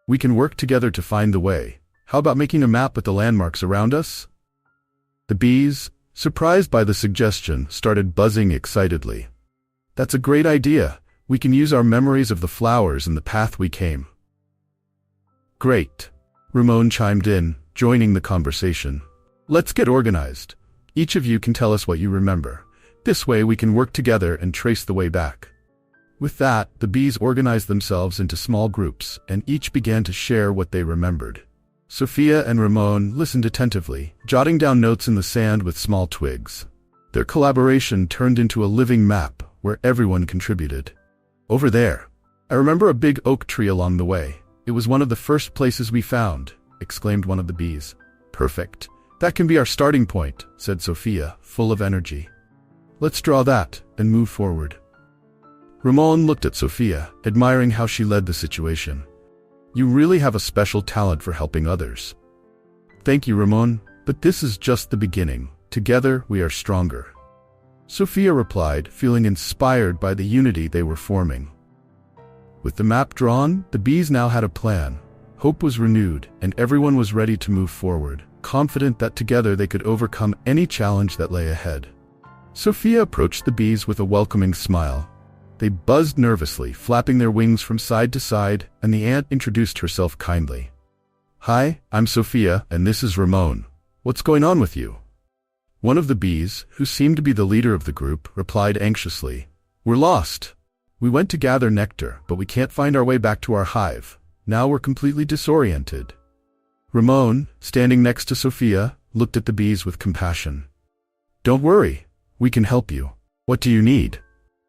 We can work together to find the way. How about making a map with the landmarks around us? The bees, surprised by the suggestion, started buzzing excitedly. That's a great idea. We can use our memories of the flowers and the path we came. Great. Ramon chimed in, joining the conversation. Let's get organized. Each of you can tell us what you remember. This way we can work together and trace the way back. With that, the bees organized themselves into small groups, and each began to share what they remembered. Sophia and Ramon listened attentively, jotting down notes in the sand with small twigs. Their collaboration turned into a living map, where everyone contributed. Over there. I remember a big oak tree along the way. It was one of the first places we found, exclaimed one of the bees. Perfect. That can be our starting point, said Sophia, full of energy. Let's draw that and move forward. Ramon looked at Sophia, admiring how she led the situation. You really have a special talent for helping others. Thank you, Ramon, but this is just the beginning. Together, we are stronger. Sophia replied, feeling inspired by the unity they were forming. With the map drawn, the bees now had a plan. Hope was renewed, and everyone was ready to move forward, confident that together they could overcome any challenge that lay ahead. Sophia approached the bees with a welcoming smile. They buzzed nervously, flapping their wings from side to side, and the ant introduced herself kindly. Hi, I'm Sophia, and this is Ramon. What's going on with you? One of the bees, who seemed to be the leader of the group, replied anxiously. We're lost. We went to gather nectar, but we can't find our way back to our hive. Now we're completely disoriented. Ramon, standing next to Sophia, looked at the bees with compassion. Don't worry. We can help you. What do you need?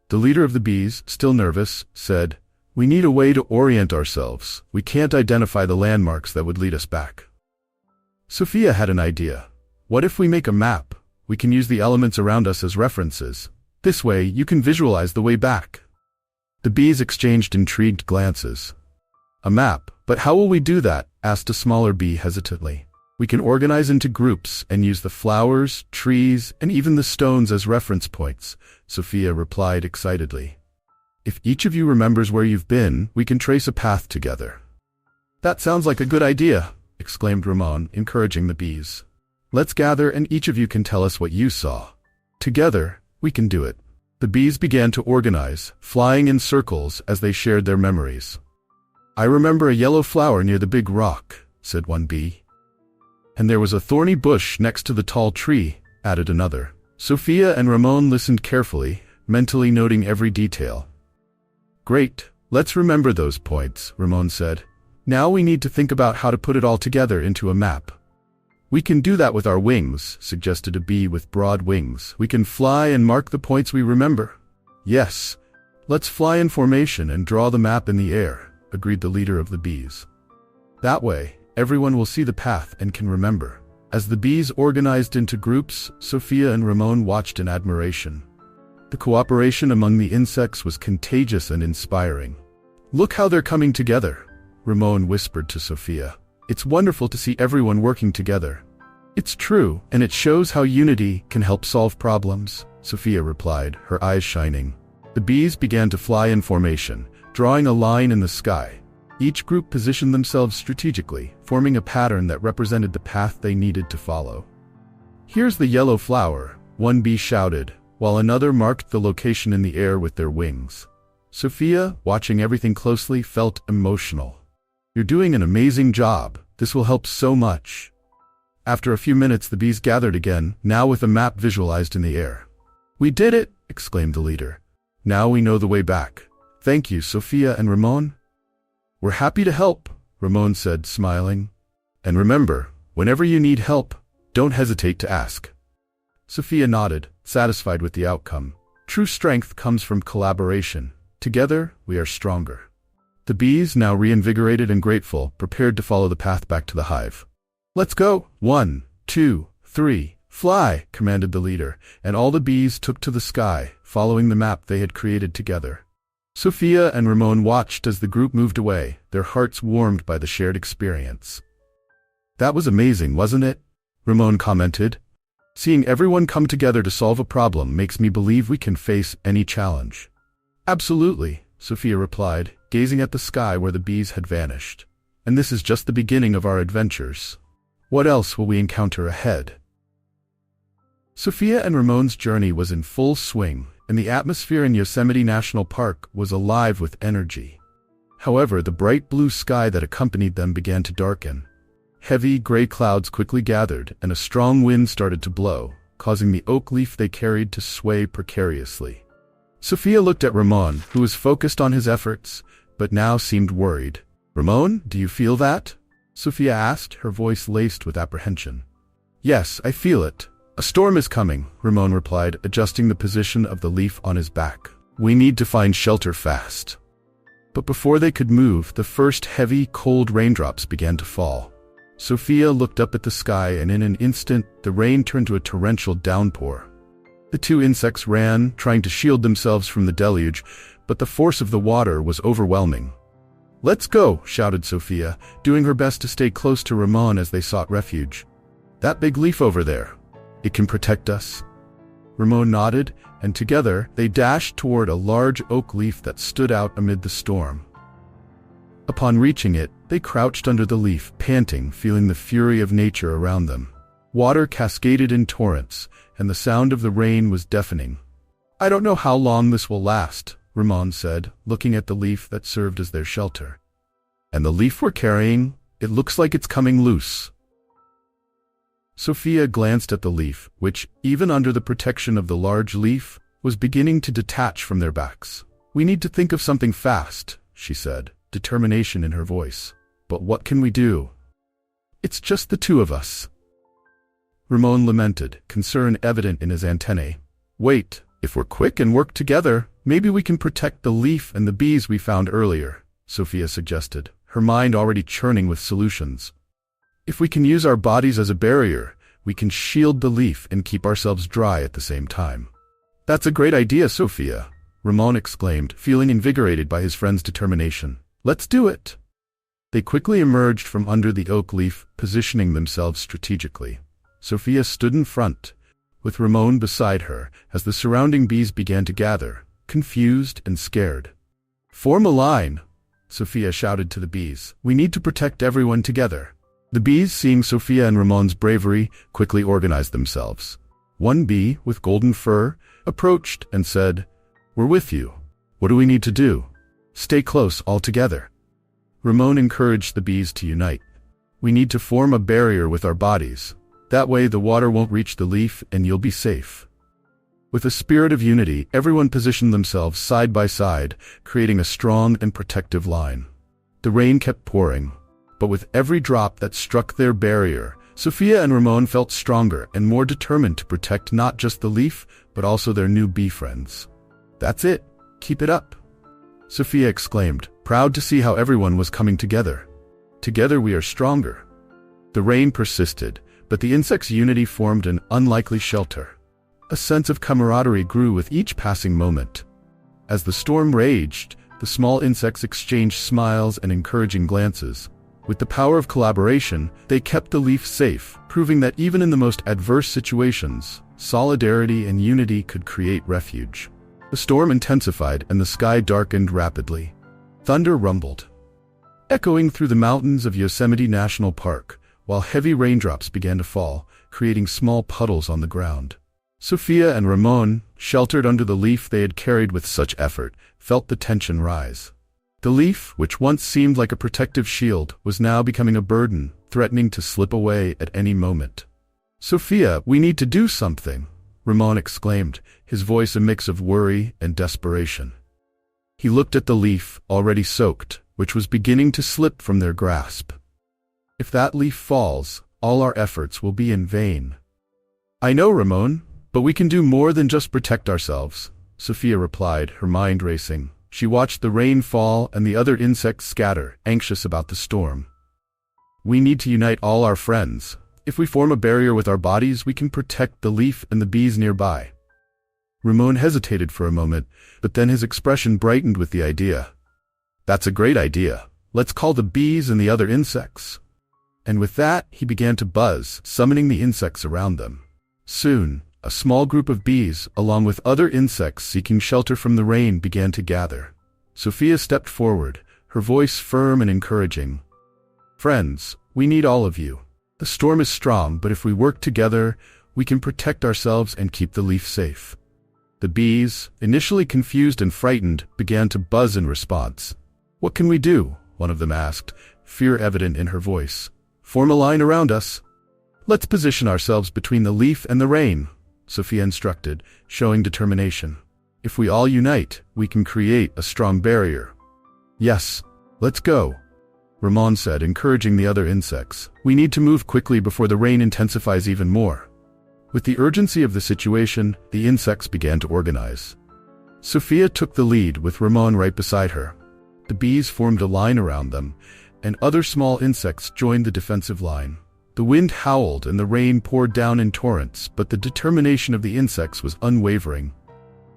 The leader of the bees, still nervous, said, We need a way to orient ourselves. We can't identify the landmarks that would lead us back. Sophia had an idea. What if we make a map? We can use the elements around us as references. This way, you can visualize the way back. The bees exchanged intrigued glances. A map, but how will we do that? Asked a smaller bee hesitantly. We can organize into groups and use the flowers, trees, and even the stones as reference points, Sophia replied excitedly. If each of you remembers where you've been, we can trace a path together. That sounds like a good idea, exclaimed Ramon, encouraging the bees. Let's gather and each of you can tell us what you saw. Together, we can do it. The bees began to organize, flying in circles as they shared their memories. I remember a yellow flower near the big rock, said one bee. And there was a thorny bush next to the tall tree, added another. Sophia and Ramon listened carefully, mentally noting every detail. Great, let's remember those points, Ramon said. Now we need to think about how to put it all together into a map. We can do that with our wings, suggested a bee with broad wings. We can fly and mark the points we remember. Yes, let's fly in formation and draw the map in the air, agreed the leader of the bees. That way, everyone will see the path and can remember. As the bees organized into groups, Sophia and Ramon watched in admiration. The cooperation among the insects was contagious and inspiring. Look how they're coming together, Ramon whispered to Sophia. It's wonderful to see everyone working together. It's true, and it shows how unity can help solve problems, Sophia replied, her eyes shining. The bees began to fly in formation, drawing a line in the sky. Each group positioned themselves strategically, forming a pattern that represented the path they needed to follow. "Here's the yellow flower," one bee shouted, while another marked the location in the air with their wings. Sophia, watching everything closely, felt emotional. "You're doing an amazing job. This will help so much." After a few minutes, the bees gathered again, now with a map visualized in the air. "We did it!" exclaimed the leader. "Now we know the way back. Thank you, Sophia and Ramon." "We're happy to help," Ramon said, smiling. "And remember, whenever you need help, don't hesitate to ask." Sophia nodded, satisfied with the outcome. True strength comes from collaboration. Together, we are stronger. The bees, now reinvigorated and grateful, prepared to follow the path back to the hive. "Let's go! 1, 2, 3, fly!" commanded the leader, and all the bees took to the sky, following the map they had created together. Sophia and Ramon watched as the group moved away, their hearts warmed by the shared experience. "That was amazing, wasn't it?" Ramon commented. "Seeing everyone come together to solve a problem makes me believe we can face any challenge." "Absolutely," Sophia replied, gazing at the sky where the bees had vanished. "And this is just the beginning of our adventures. What else will we encounter ahead?" Sophia and Ramon's journey was in full swing, and the atmosphere in Yosemite National Park was alive with energy. However, the bright blue sky that accompanied them began to darken. Heavy, gray clouds quickly gathered, and a strong wind started to blow, causing the oak leaf they carried to sway precariously. Sophia looked at Ramon, who was focused on his efforts, but now seemed worried. "Ramon, do you feel that?" Sophia asked, her voice laced with apprehension. "Yes, I feel it. A storm is coming," Ramon replied, adjusting the position of the leaf on his back. "We need to find shelter fast." But before they could move, the first heavy, cold raindrops began to fall. Sophia looked up at the sky, and in an instant, the rain turned to a torrential downpour. The two insects ran, trying to shield themselves from the deluge, but the force of the water was overwhelming. "Let's go!" shouted Sophia, doing her best to stay close to Ramon as they sought refuge. "That big leaf over there. It can protect us." Ramon nodded, and together they dashed toward a large oak leaf that stood out amid the storm. Upon reaching it, they crouched under the leaf, panting, feeling the fury of nature around them. Water cascaded in torrents, and the sound of the rain was deafening. "I don't know how long this will last," Ramon said, looking at the leaf that served as their shelter. "And the leaf we're carrying, it looks like it's coming loose." Sophia glanced at the leaf, which, even under the protection of the large leaf, was beginning to detach from their backs. "We need to think of something fast," she said, determination in her voice. "But what can we do? It's just the two of us." Ramon lamented, concern evident in his antennae. "Wait, if we're quick and work together, maybe we can protect the leaf and the bees we found earlier," Sophia suggested, her mind already churning with solutions. "If we can use our bodies as a barrier, we can shield the leaf and keep ourselves dry at the same time." "That's a great idea, Sophia," Ramon exclaimed, feeling invigorated by his friend's determination. "Let's do it." They quickly emerged from under the oak leaf, positioning themselves strategically. Sophia stood in front, with Ramon beside her, as the surrounding bees began to gather, confused and scared. "Form a line," Sophia shouted to the bees. "We need to protect everyone together." The bees, seeing Sophia and Ramon's bravery, quickly organized themselves. One bee, with golden fur, approached and said, "We're with you. What do we need to do?" "Stay close, all together." Ramon encouraged the bees to unite. "We need to form a barrier with our bodies. That way the water won't reach the leaf and you'll be safe." With a spirit of unity, everyone positioned themselves side by side, creating a strong and protective line. The rain kept pouring, but with every drop that struck their barrier, Sophia and Ramon felt stronger and more determined to protect not just the leaf, but also their new bee friends. "That's it. Keep it up," Sophia exclaimed, proud to see how everyone was coming together. "Together we are stronger." The rain persisted, but the insects' unity formed an unlikely shelter. A sense of camaraderie grew with each passing moment. As the storm raged, the small insects exchanged smiles and encouraging glances. With the power of collaboration, they kept the leaf safe, proving that even in the most adverse situations, solidarity and unity could create refuge. The storm intensified and the sky darkened rapidly. Thunder rumbled, echoing through the mountains of Yosemite National Park, while heavy raindrops began to fall, creating small puddles on the ground. Sophia and Ramon, sheltered under the leaf they had carried with such effort, felt the tension rise. The leaf, which once seemed like a protective shield, was now becoming a burden, threatening to slip away at any moment. "Sophia, we need to do something," Ramon exclaimed, his voice a mix of worry and desperation. He looked at the leaf, already soaked, which was beginning to slip from their grasp. "If that leaf falls, all our efforts will be in vain." "I know, Ramon, but we can do more than just protect ourselves," Sophia replied, her mind racing. She watched the rain fall and the other insects scatter, anxious about the storm. "We need to unite all our friends. If we form a barrier with our bodies, we can protect the leaf and the bees nearby." Ramon hesitated for a moment, but then his expression brightened with the idea. "That's a great idea. Let's call the bees and the other insects." And with that, he began to buzz, summoning the insects around them. Soon, a small group of bees, along with other insects seeking shelter from the rain, began to gather. Sophia stepped forward, her voice firm and encouraging. "Friends, we need all of you. The storm is strong, but if we work together, we can protect ourselves and keep the leaf safe." The bees, initially confused and frightened, began to buzz in response. "What can we do?" one of them asked, fear evident in her voice. "Form a line around us." "Let's position ourselves between the leaf and the rain," Sophia instructed, showing determination. "If we all unite, we can create a strong barrier." "Yes, let's go," Ramon said, encouraging the other insects. "We need to move quickly before the rain intensifies even more." With the urgency of the situation, the insects began to organize. Sophia took the lead, with Ramon right beside her. The bees formed a line around them, and other small insects joined the defensive line. The wind howled and the rain poured down in torrents, but the determination of the insects was unwavering.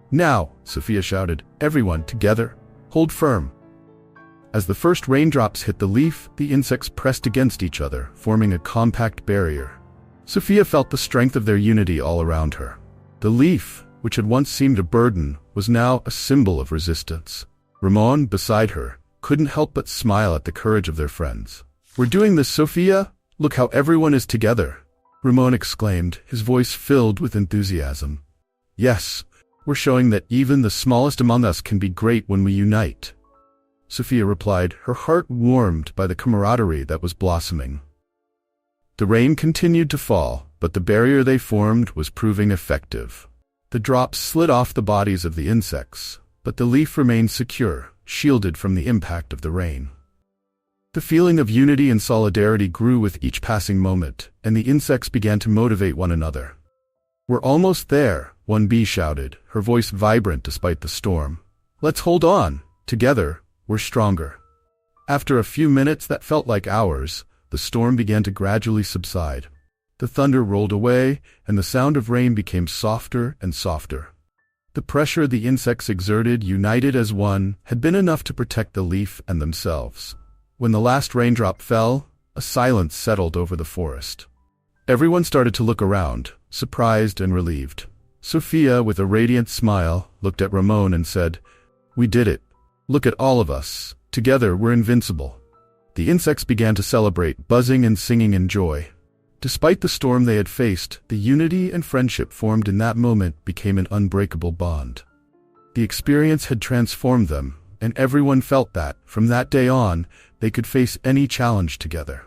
"Now," Sophia shouted, "everyone, together, hold firm." As the first raindrops hit the leaf, the insects pressed against each other, forming a compact barrier. Sophia felt the strength of their unity all around her. The leaf, which had once seemed a burden, was now a symbol of resistance. Ramon, beside her, couldn't help but smile at the courage of their friends. "We're doing this, Sophia! Look how everyone is together!" Ramon exclaimed, his voice filled with enthusiasm. "Yes, we're showing that even the smallest among us can be great when we unite," Sophia replied, her heart warmed by the camaraderie that was blossoming. The rain continued to fall, but the barrier they formed was proving effective. The drops slid off the bodies of the insects, but the leaf remained secure, shielded from the impact of the rain. The feeling of unity and solidarity grew with each passing moment, and the insects began to motivate one another. "We're almost there," one bee shouted, her voice vibrant despite the storm. "Let's hold on. Together, we're stronger." After a few minutes that felt like hours, the storm began to gradually subside. The thunder rolled away, and the sound of rain became softer and softer. The pressure the insects exerted, united as one, had been enough to protect the leaf and themselves. When the last raindrop fell, a silence settled over the forest. Everyone started to look around, surprised and relieved. Sophia, with a radiant smile, looked at Ramon and said, "We did it. Look at all of us. Together, we're invincible." The insects began to celebrate, buzzing and singing in joy. Despite the storm they had faced, the unity and friendship formed in that moment became an unbreakable bond. The experience had transformed them, and everyone felt that, from that day on, they could face any challenge together.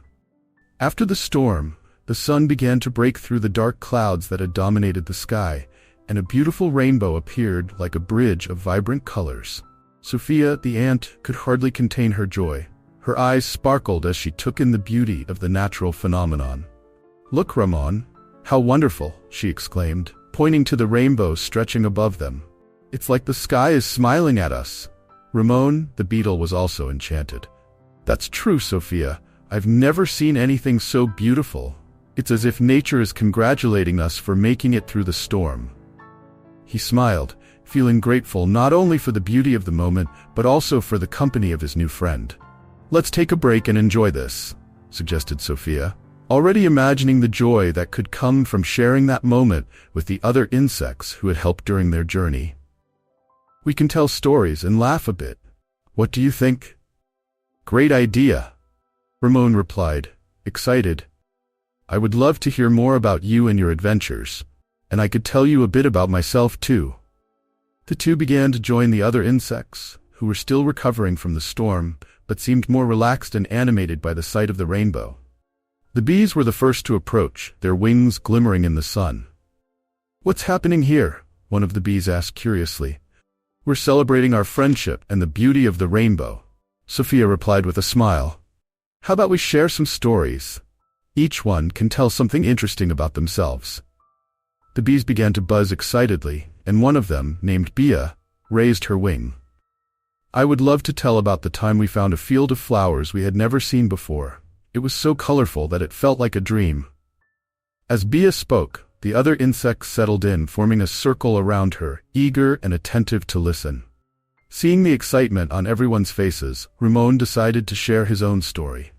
After the storm, the sun began to break through the dark clouds that had dominated the sky, and a beautiful rainbow appeared like a bridge of vibrant colors. Sophia, the ant, could hardly contain her joy. Her eyes sparkled as she took in the beauty of the natural phenomenon. "Look, Ramon, how wonderful," she exclaimed, pointing to the rainbow stretching above them. "It's like the sky is smiling at us." Ramon, the beetle, was also enchanted. "That's true, Sophia. I've never seen anything so beautiful. It's as if nature is congratulating us for making it through the storm." He smiled, feeling grateful not only for the beauty of the moment, but also for the company of his new friend. "Let's take a break and enjoy this," suggested Sophia, already imagining the joy that could come from sharing that moment with the other insects who had helped during their journey. We can tell stories and laugh a bit. What do you think?" "Great idea," Ramon replied, excited. "I would love to hear more about you and your adventures, and I could tell you a bit about myself too." The two began to join the other insects, who were still recovering from the storm, but seemed more relaxed and animated by the sight of the rainbow. The bees were the first to approach, their wings glimmering in the sun. "What's happening here?" one of the bees asked curiously. "We're celebrating our friendship and the beauty of the rainbow," Sophia replied with a smile. "How about we share some stories? Each one can tell something interesting about themselves." The bees began to buzz excitedly, and one of them, named Bia, raised her wing. "I would love to tell about the time we found a field of flowers we had never seen before. It was so colorful that it felt like a dream." As Bia spoke, the other insects settled in, forming a circle around her, eager and attentive to listen. Seeing the excitement on everyone's faces, Ramon decided to share his own story.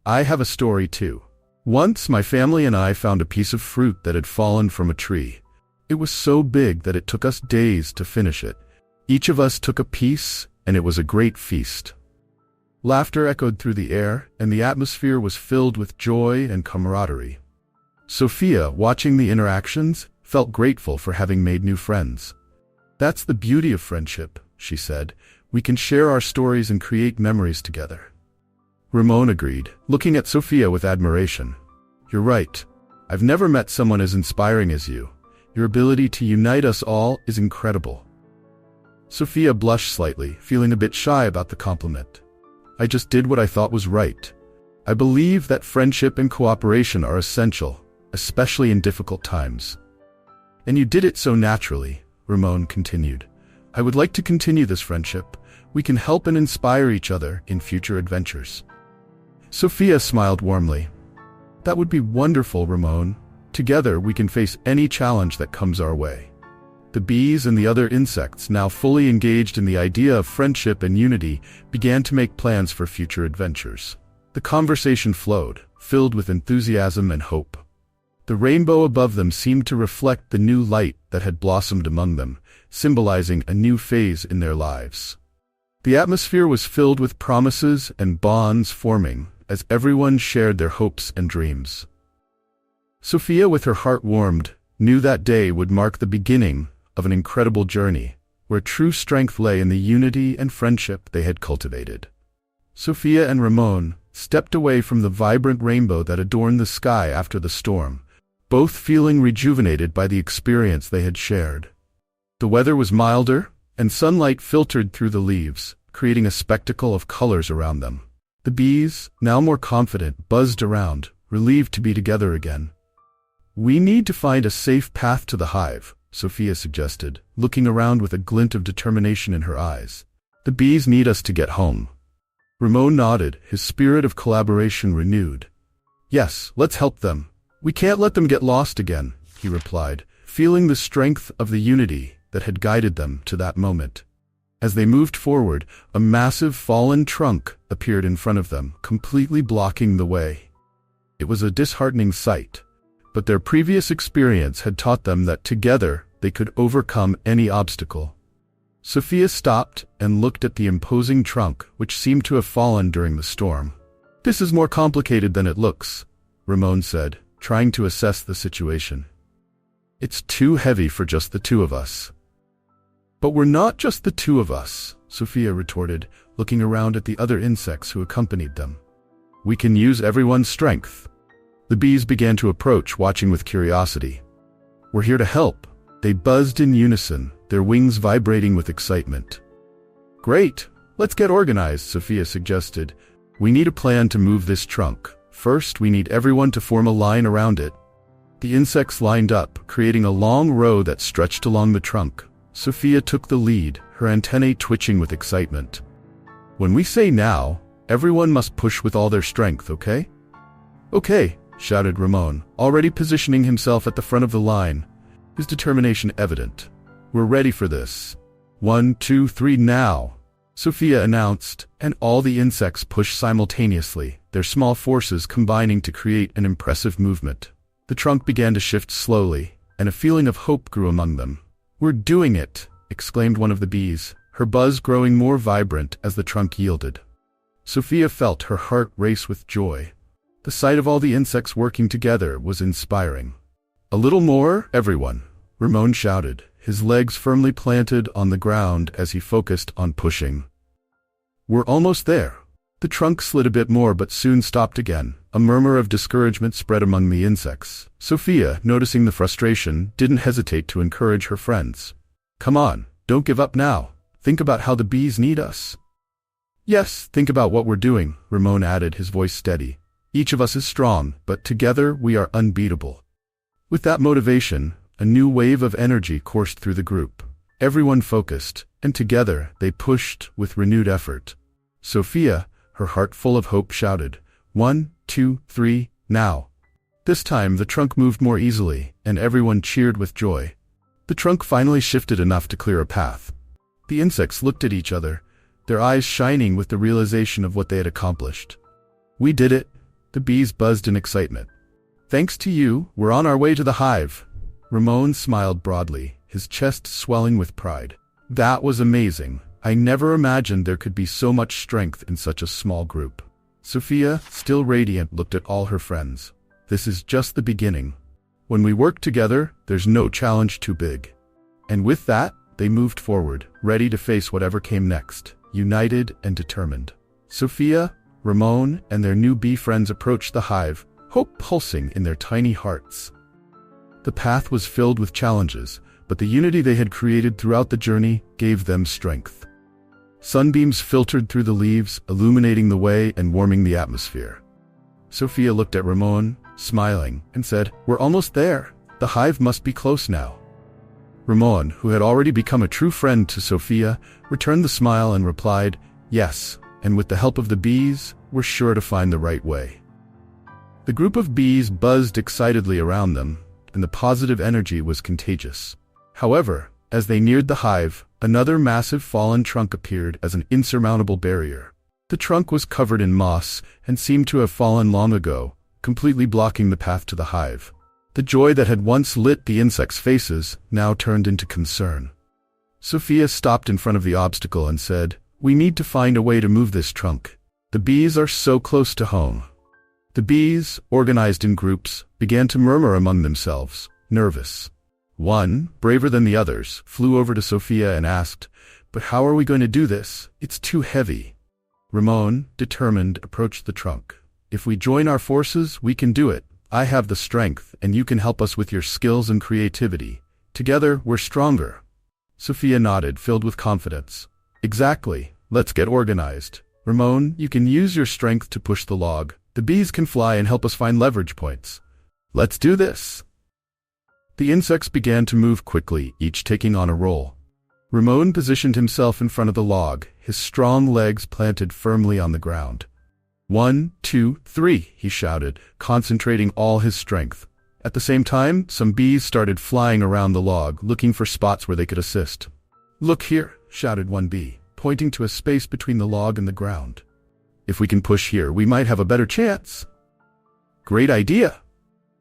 "I have a story too. Once my family and I found a piece of fruit that had fallen from a tree. It was so big that it took us days to finish it. Each of us took a piece, and it was a great feast." Laughter echoed through the air, and the atmosphere was filled with joy and camaraderie. Sophia, watching the interactions, felt grateful for having made new friends. "That's the beauty of friendship," she said. "We can share our stories and create memories together." Ramon agreed, looking at Sophia with admiration. "You're right. I've never met someone as inspiring as you. Your ability to unite us all is incredible." Sophia blushed slightly, feeling a bit shy about the compliment. "I just did what I thought was right. I believe that friendship and cooperation are essential, especially in difficult times." "And you did it so naturally," Ramon continued. "I would like to continue this friendship. We can help and inspire each other in future adventures." Sophia smiled warmly. "That would be wonderful, Ramon. Together we can face any challenge that comes our way." The bees and the other insects, now fully engaged in the idea of friendship and unity, began to make plans for future adventures. The conversation flowed, filled with enthusiasm and hope. The rainbow above them seemed to reflect the new light that had blossomed among them, symbolizing a new phase in their lives. The atmosphere was filled with promises and bonds forming, as everyone shared their hopes and dreams. Sophia, with her heart warmed, knew that day would mark the beginning of an incredible journey, where true strength lay in the unity and friendship they had cultivated. Sophia and Ramon stepped away from the vibrant rainbow that adorned the sky after the storm, both feeling rejuvenated by the experience they had shared. The weather was milder, and sunlight filtered through the leaves, creating a spectacle of colors around them. The bees, now more confident, buzzed around, relieved to be together again. "We need to find a safe path to the hive," Sophia suggested, looking around with a glint of determination in her eyes. "The bees need us to get home." Ramon nodded, his spirit of collaboration renewed. "Yes, let's help them. We can't let them get lost again," he replied, feeling the strength of the unity that had guided them to that moment. As they moved forward, a massive fallen trunk appeared in front of them, completely blocking the way. It was a disheartening sight, but their previous experience had taught them that together they could overcome any obstacle. Sophia stopped and looked at the imposing trunk, which seemed to have fallen during the storm. "This is more complicated than it looks," Ramon said, trying to assess the situation. "It's too heavy for just the two of us." "But we're not just the two of us," Sophia retorted, looking around at the other insects who accompanied them. "We can use everyone's strength." The bees began to approach, watching with curiosity. "We're here to help," they buzzed in unison, their wings vibrating with excitement. "Great, let's get organized," Sophia suggested. "We need a plan to move this trunk. First, we need everyone to form a line around it." The insects lined up, creating a long row that stretched along the trunk. Sophia took the lead, her antennae twitching with excitement. "When we say now, everyone must push with all their strength, okay?" "Okay," shouted Ramon, already positioning himself at the front of the line, his determination evident. "We're ready for this. 1, 2, 3, now," Sophia announced, and all the insects pushed simultaneously, their small forces combining to create an impressive movement. The trunk began to shift slowly, and a feeling of hope grew among them. "We're doing it," exclaimed one of the bees, her buzz growing more vibrant as the trunk yielded. Sophia felt her heart race with joy. The sight of all the insects working together was inspiring. "A little more, everyone," Ramon shouted, his legs firmly planted on the ground as he focused on pushing. "We're almost there." The trunk slid a bit more but soon stopped again. A murmur of discouragement spread among the insects. Sophia, noticing the frustration, didn't hesitate to encourage her friends. "Come on, don't give up now. Think about how the bees need us." "Yes, think about what we're doing," Ramon added, his voice steady. "Each of us is strong, but together we are unbeatable." With that motivation, a new wave of energy coursed through the group. Everyone focused, and together they pushed with renewed effort. Sophia, her heart full of hope, shouted, "1, 2, 3, now." This time the trunk moved more easily, and everyone cheered with joy. The trunk finally shifted enough to clear a path. The insects looked at each other, their eyes shining with the realization of what they had accomplished. "We did it," the bees buzzed in excitement. "Thanks to you, we're on our way to the hive." Ramon smiled broadly, his chest swelling with pride. "That was amazing. I never imagined there could be so much strength in such a small group." Sophia, still radiant, looked at all her friends. "This is just the beginning. When we work together, there's no challenge too big." And with that, they moved forward, ready to face whatever came next, united and determined. Sophia, Ramon, and their new bee friends approached the hive, hope pulsing in their tiny hearts. The path was filled with challenges, but the unity they had created throughout the journey gave them strength. Sunbeams filtered through the leaves, illuminating the way and warming the atmosphere. Sophia looked at Ramon, smiling, and said, "We're almost there. The hive must be close now." Ramon, who had already become a true friend to Sophia, returned the smile and replied, "Yes, and with the help of the bees, we're sure to find the right way." The group of bees buzzed excitedly around them, and the positive energy was contagious. However, as they neared the hive, another massive fallen trunk appeared as an insurmountable barrier. The trunk was covered in moss and seemed to have fallen long ago, completely blocking the path to the hive. The joy that had once lit the insects' faces now turned into concern. Sophia stopped in front of the obstacle and said, "We need to find a way to move this trunk. The bees are so close to home." The bees, organized in groups, began to murmur among themselves, nervous. One, braver than the others, flew over to Sophia and asked, "But how are we going to do this? It's too heavy." Ramon, determined, approached the trunk. "If we join our forces, we can do it. I have the strength, and you can help us with your skills and creativity. Together, we're stronger." Sophia nodded, filled with confidence. "Exactly. Let's get organized. Ramon, you can use your strength to push the log. The bees can fly and help us find leverage points. Let's do this." The insects began to move quickly, each taking on a role. Ramon positioned himself in front of the log, his strong legs planted firmly on the ground. 1, 2, 3, he shouted, concentrating all his strength. At the same time, some bees started flying around the log, looking for spots where they could assist. "Look here," shouted one bee, pointing to a space between the log and the ground. "If we can push here, we might have a better chance." "Great idea,"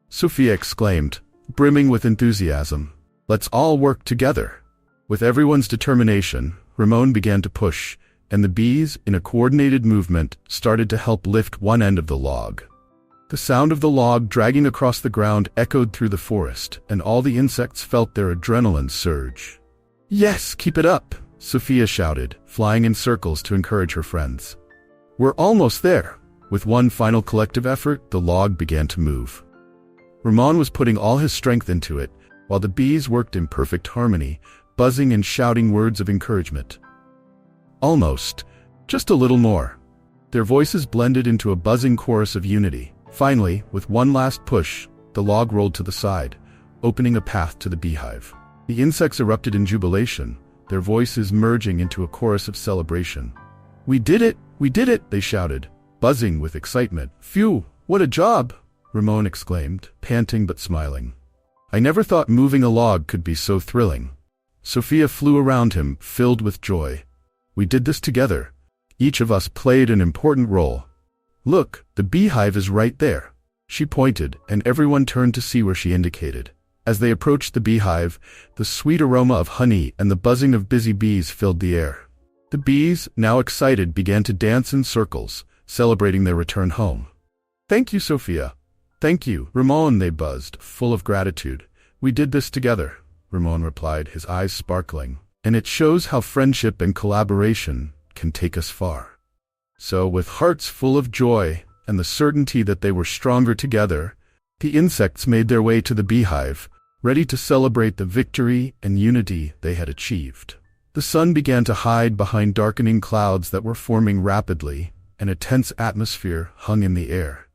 Sophia exclaimed, brimming with enthusiasm. "Let's all work together." With everyone's determination, Ramon began to push, and the bees, in a coordinated movement, started to help lift one end of the log. The sound of the log dragging across the ground echoed through the forest, and all the insects felt their adrenaline surge. "Yes, keep it up," Sophia shouted, flying in circles to encourage her friends. "We're almost there." With one final collective effort, the log began to move. Ramon was putting all his strength into it, while the bees worked in perfect harmony, buzzing and shouting words of encouragement. "Almost. Just a little more." Their voices blended into a buzzing chorus of unity. Finally, with one last push, the log rolled to the side, opening a path to the beehive. The insects erupted in jubilation, their voices merging into a chorus of celebration. "We did it! We did it!" they shouted, buzzing with excitement. "Phew, what a job!" Ramon exclaimed, panting but smiling. "I never thought moving a log could be so thrilling." Sophia flew around him, filled with joy. "We did this together. Each of us played an important role. Look, the beehive is right there." She pointed, and everyone turned to see where she indicated. As they approached the beehive, the sweet aroma of honey and the buzzing of busy bees filled the air. The bees, now excited, began to dance in circles, celebrating their return home. "Thank you, Sophia. Thank you, Ramon," they buzzed, full of gratitude. "We did this together," Ramon replied, his eyes sparkling. "And it shows how friendship and collaboration can take us far." So, with hearts full of joy and the certainty that they were stronger together, the insects made their way to the beehive, ready to celebrate the victory and unity they had achieved. The sun began to hide behind darkening clouds that were forming rapidly, and a tense atmosphere hung in the air.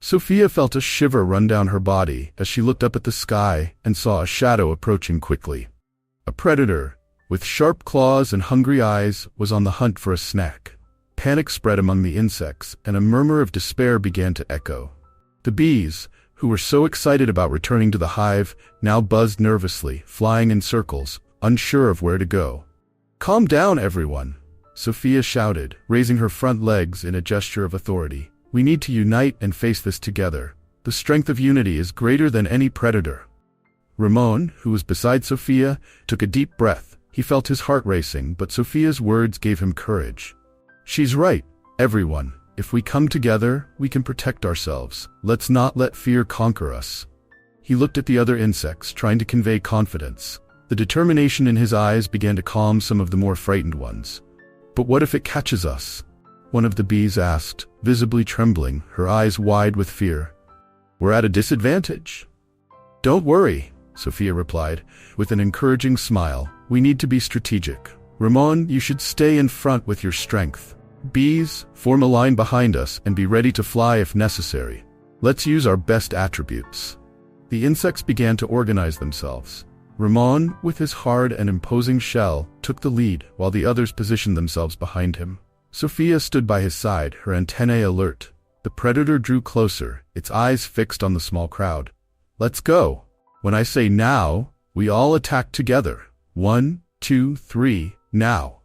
Sophia felt a shiver run down her body as she looked up at the sky and saw a shadow approaching quickly. A predator, with sharp claws and hungry eyes, was on the hunt for a snack. Panic spread among the insects, and a murmur of despair began to echo. The bees, who were so excited about returning to the hive, now buzzed nervously, flying in circles, unsure of where to go. "Calm down, everyone," Sophia shouted, raising her front legs in a gesture of authority. "We need to unite and face this together. The strength of unity is greater than any predator." Ramon, who was beside Sophia, took a deep breath. He felt his heart racing, but Sophia's words gave him courage. "She's right, everyone. If we come together, we can protect ourselves. Let's not let fear conquer us." He looked at the other insects, trying to convey confidence. The determination in his eyes began to calm some of the more frightened ones. "But what if it catches us?" one of the bees asked, visibly trembling, her eyes wide with fear. "We're at a disadvantage." "Don't worry," Sophia replied, with an encouraging smile. "We need to be strategic. Ramon, you should stay in front with your strength. Bees, form a line behind us and be ready to fly if necessary. Let's use our best attributes." The insects began to organize themselves. Ramon, with his hard and imposing shell, took the lead, while the others positioned themselves behind him. Sophia stood by his side, her antennae alert. The predator drew closer, its eyes fixed on the small crowd. "Let's go. When I say now, we all attack together. 1, 2, 3, now."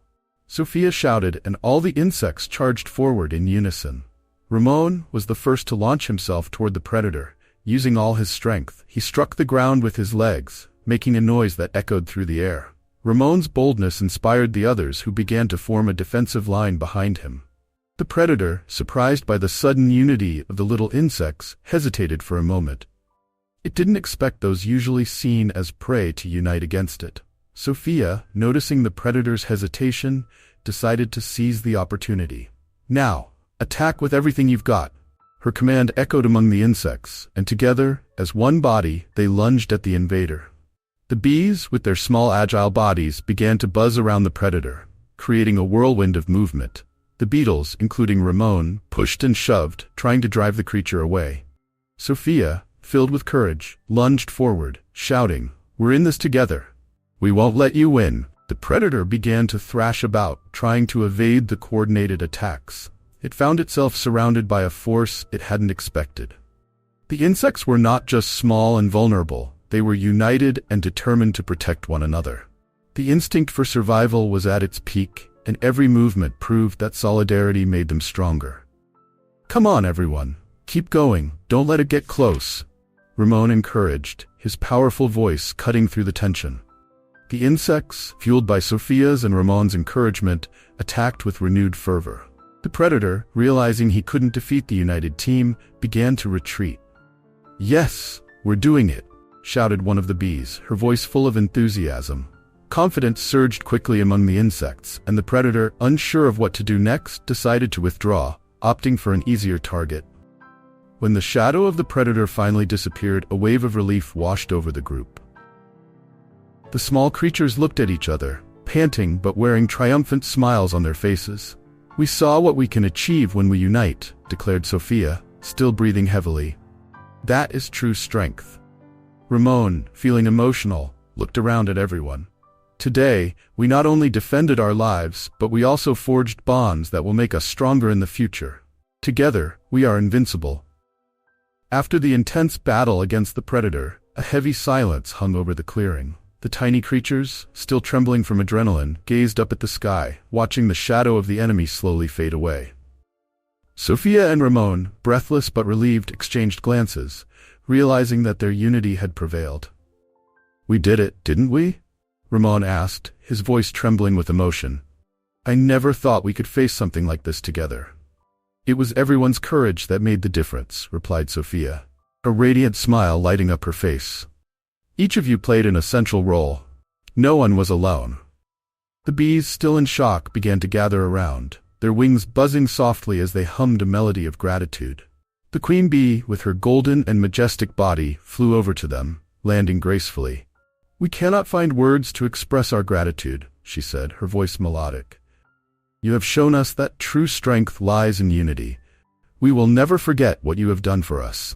Sophia shouted, and all the insects charged forward in unison. Ramon was the first to launch himself toward the predator. Using all his strength, he struck the ground with his legs, making a noise that echoed through the air. Ramon's boldness inspired the others, who began to form a defensive line behind him. The predator, surprised by the sudden unity of the little insects, hesitated for a moment. It didn't expect those usually seen as prey to unite against it. Sophia, noticing the predator's hesitation, decided to seize the opportunity. "Now, attack with everything you've got." Her command echoed among the insects, and together, as one body, they lunged at the invader. The bees, with their small agile bodies, began to buzz around the predator, creating a whirlwind of movement. The beetles, including Ramon, pushed and shoved, trying to drive the creature away. Sophia, filled with courage, lunged forward, shouting, "We're in this together. We won't let you win." The predator began to thrash about, trying to evade the coordinated attacks. It found itself surrounded by a force it hadn't expected. The insects were not just small and vulnerable. They were united and determined to protect one another. The instinct for survival was at its peak, and every movement proved that solidarity made them stronger. "Come on, everyone. Keep going. Don't let it get close," Ramon encouraged, his powerful voice cutting through the tension. The insects, fueled by Sophia's and Ramon's encouragement, attacked with renewed fervor. The predator, realizing he couldn't defeat the united team, began to retreat. "Yes, we're doing it," shouted one of the bees, her voice full of enthusiasm. Confidence surged quickly among the insects, and the predator, unsure of what to do next, decided to withdraw, opting for an easier target. When the shadow of the predator finally disappeared, a wave of relief washed over the group. The small creatures looked at each other, panting but wearing triumphant smiles on their faces. "We saw what we can achieve when we unite," declared Sophia, still breathing heavily. "That is true strength." Ramon, feeling emotional, looked around at everyone. "Today, we not only defended our lives, but we also forged bonds that will make us stronger in the future. Together, we are invincible." After the intense battle against the predator, a heavy silence hung over the clearing. The tiny creatures, still trembling from adrenaline, gazed up at the sky, watching the shadow of the enemy slowly fade away. Sophia and Ramon, breathless but relieved, exchanged glances, realizing that their unity had prevailed. We did it, didn't we? Ramon asked, his voice trembling with emotion. I never thought we could face something like this together. It was everyone's courage that made the difference, replied Sophia, a radiant smile lighting up her face. Each of you played an essential role. No one was alone. The bees, still in shock, began to gather around, their wings buzzing softly as they hummed a melody of gratitude. The queen bee, with her golden and majestic body, flew over to them, landing gracefully. We cannot find words to express our gratitude, she said, her voice melodic. You have shown us that true strength lies in unity. We will never forget what you have done for us.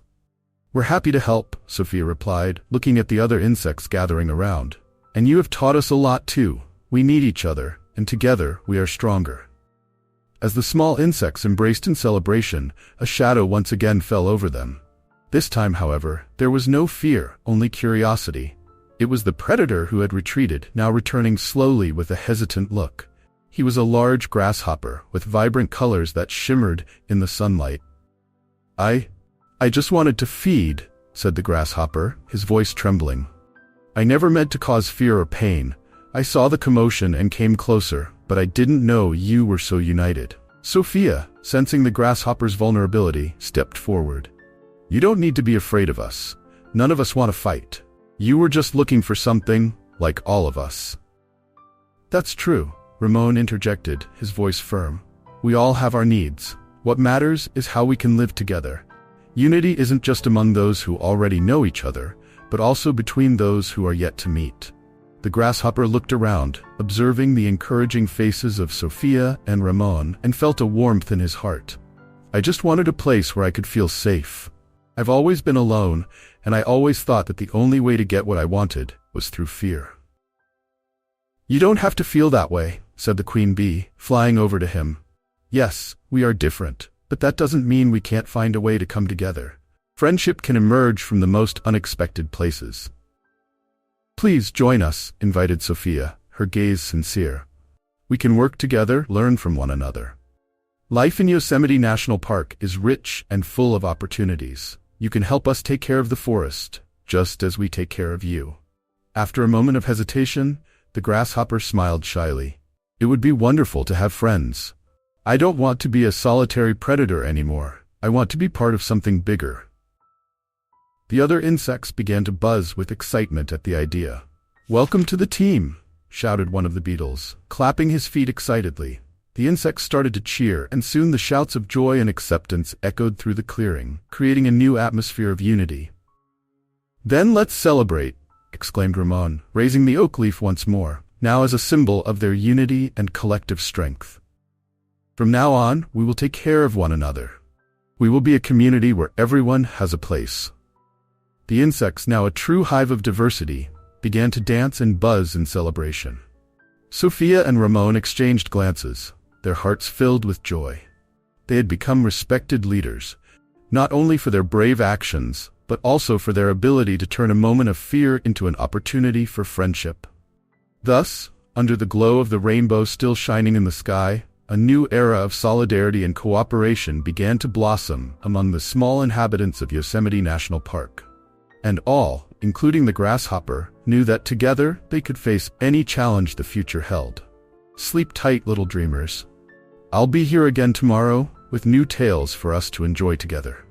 We're happy to help, Sophia replied, looking at the other insects gathering around. And you have taught us a lot too. We need each other, and together we are stronger. As the small insects embraced in celebration, a shadow once again fell over them. This time, however, there was no fear, only curiosity. It was the predator who had retreated, now returning slowly with a hesitant look. He was a large grasshopper, with vibrant colors that shimmered in the sunlight. I just wanted to feed, said the grasshopper, his voice trembling. I never meant to cause fear or pain. I saw the commotion and came closer, but I didn't know you were so united. Sophia, sensing the grasshopper's vulnerability, stepped forward. You don't need to be afraid of us. None of us want to fight. You were just looking for something, like all of us. That's true, Ramon interjected, his voice firm. We all have our needs. What matters is how we can live together. Unity isn't just among those who already know each other, but also between those who are yet to meet. The grasshopper looked around, observing the encouraging faces of Sophia and Ramon, and felt a warmth in his heart. I just wanted a place where I could feel safe. I've always been alone, and I always thought that the only way to get what I wanted was through fear. You don't have to feel that way, said the queen bee, flying over to him. Yes, we are different, but that doesn't mean we can't find a way to come together. Friendship can emerge from the most unexpected places. Please join us, invited Sophia, her gaze sincere. We can work together, learn from one another. Life in Yosemite National Park is rich and full of opportunities. You can help us take care of the forest, just as we take care of you. After a moment of hesitation, the grasshopper smiled shyly. It would be wonderful to have friends. I don't want to be a solitary predator anymore. I want to be part of something bigger. The other insects began to buzz with excitement at the idea. Welcome to the team, shouted one of the beetles, clapping his feet excitedly. The insects started to cheer, and soon the shouts of joy and acceptance echoed through the clearing, creating a new atmosphere of unity. Then let's celebrate, exclaimed Ramon, raising the oak leaf once more, now as a symbol of their unity and collective strength. From now on, we will take care of one another. We will be a community where everyone has a place. The insects, now a true hive of diversity, began to dance and buzz in celebration. Sophia and Ramon exchanged glances, their hearts filled with joy. They had become respected leaders, not only for their brave actions, but also for their ability to turn a moment of fear into an opportunity for friendship. Thus, under the glow of the rainbow still shining in the sky, a new era of solidarity and cooperation began to blossom among the small inhabitants of Yosemite National Park. And all, including the grasshopper, knew that together they could face any challenge the future held. Sleep tight, little dreamers. I'll be here again tomorrow with new tales for us to enjoy together.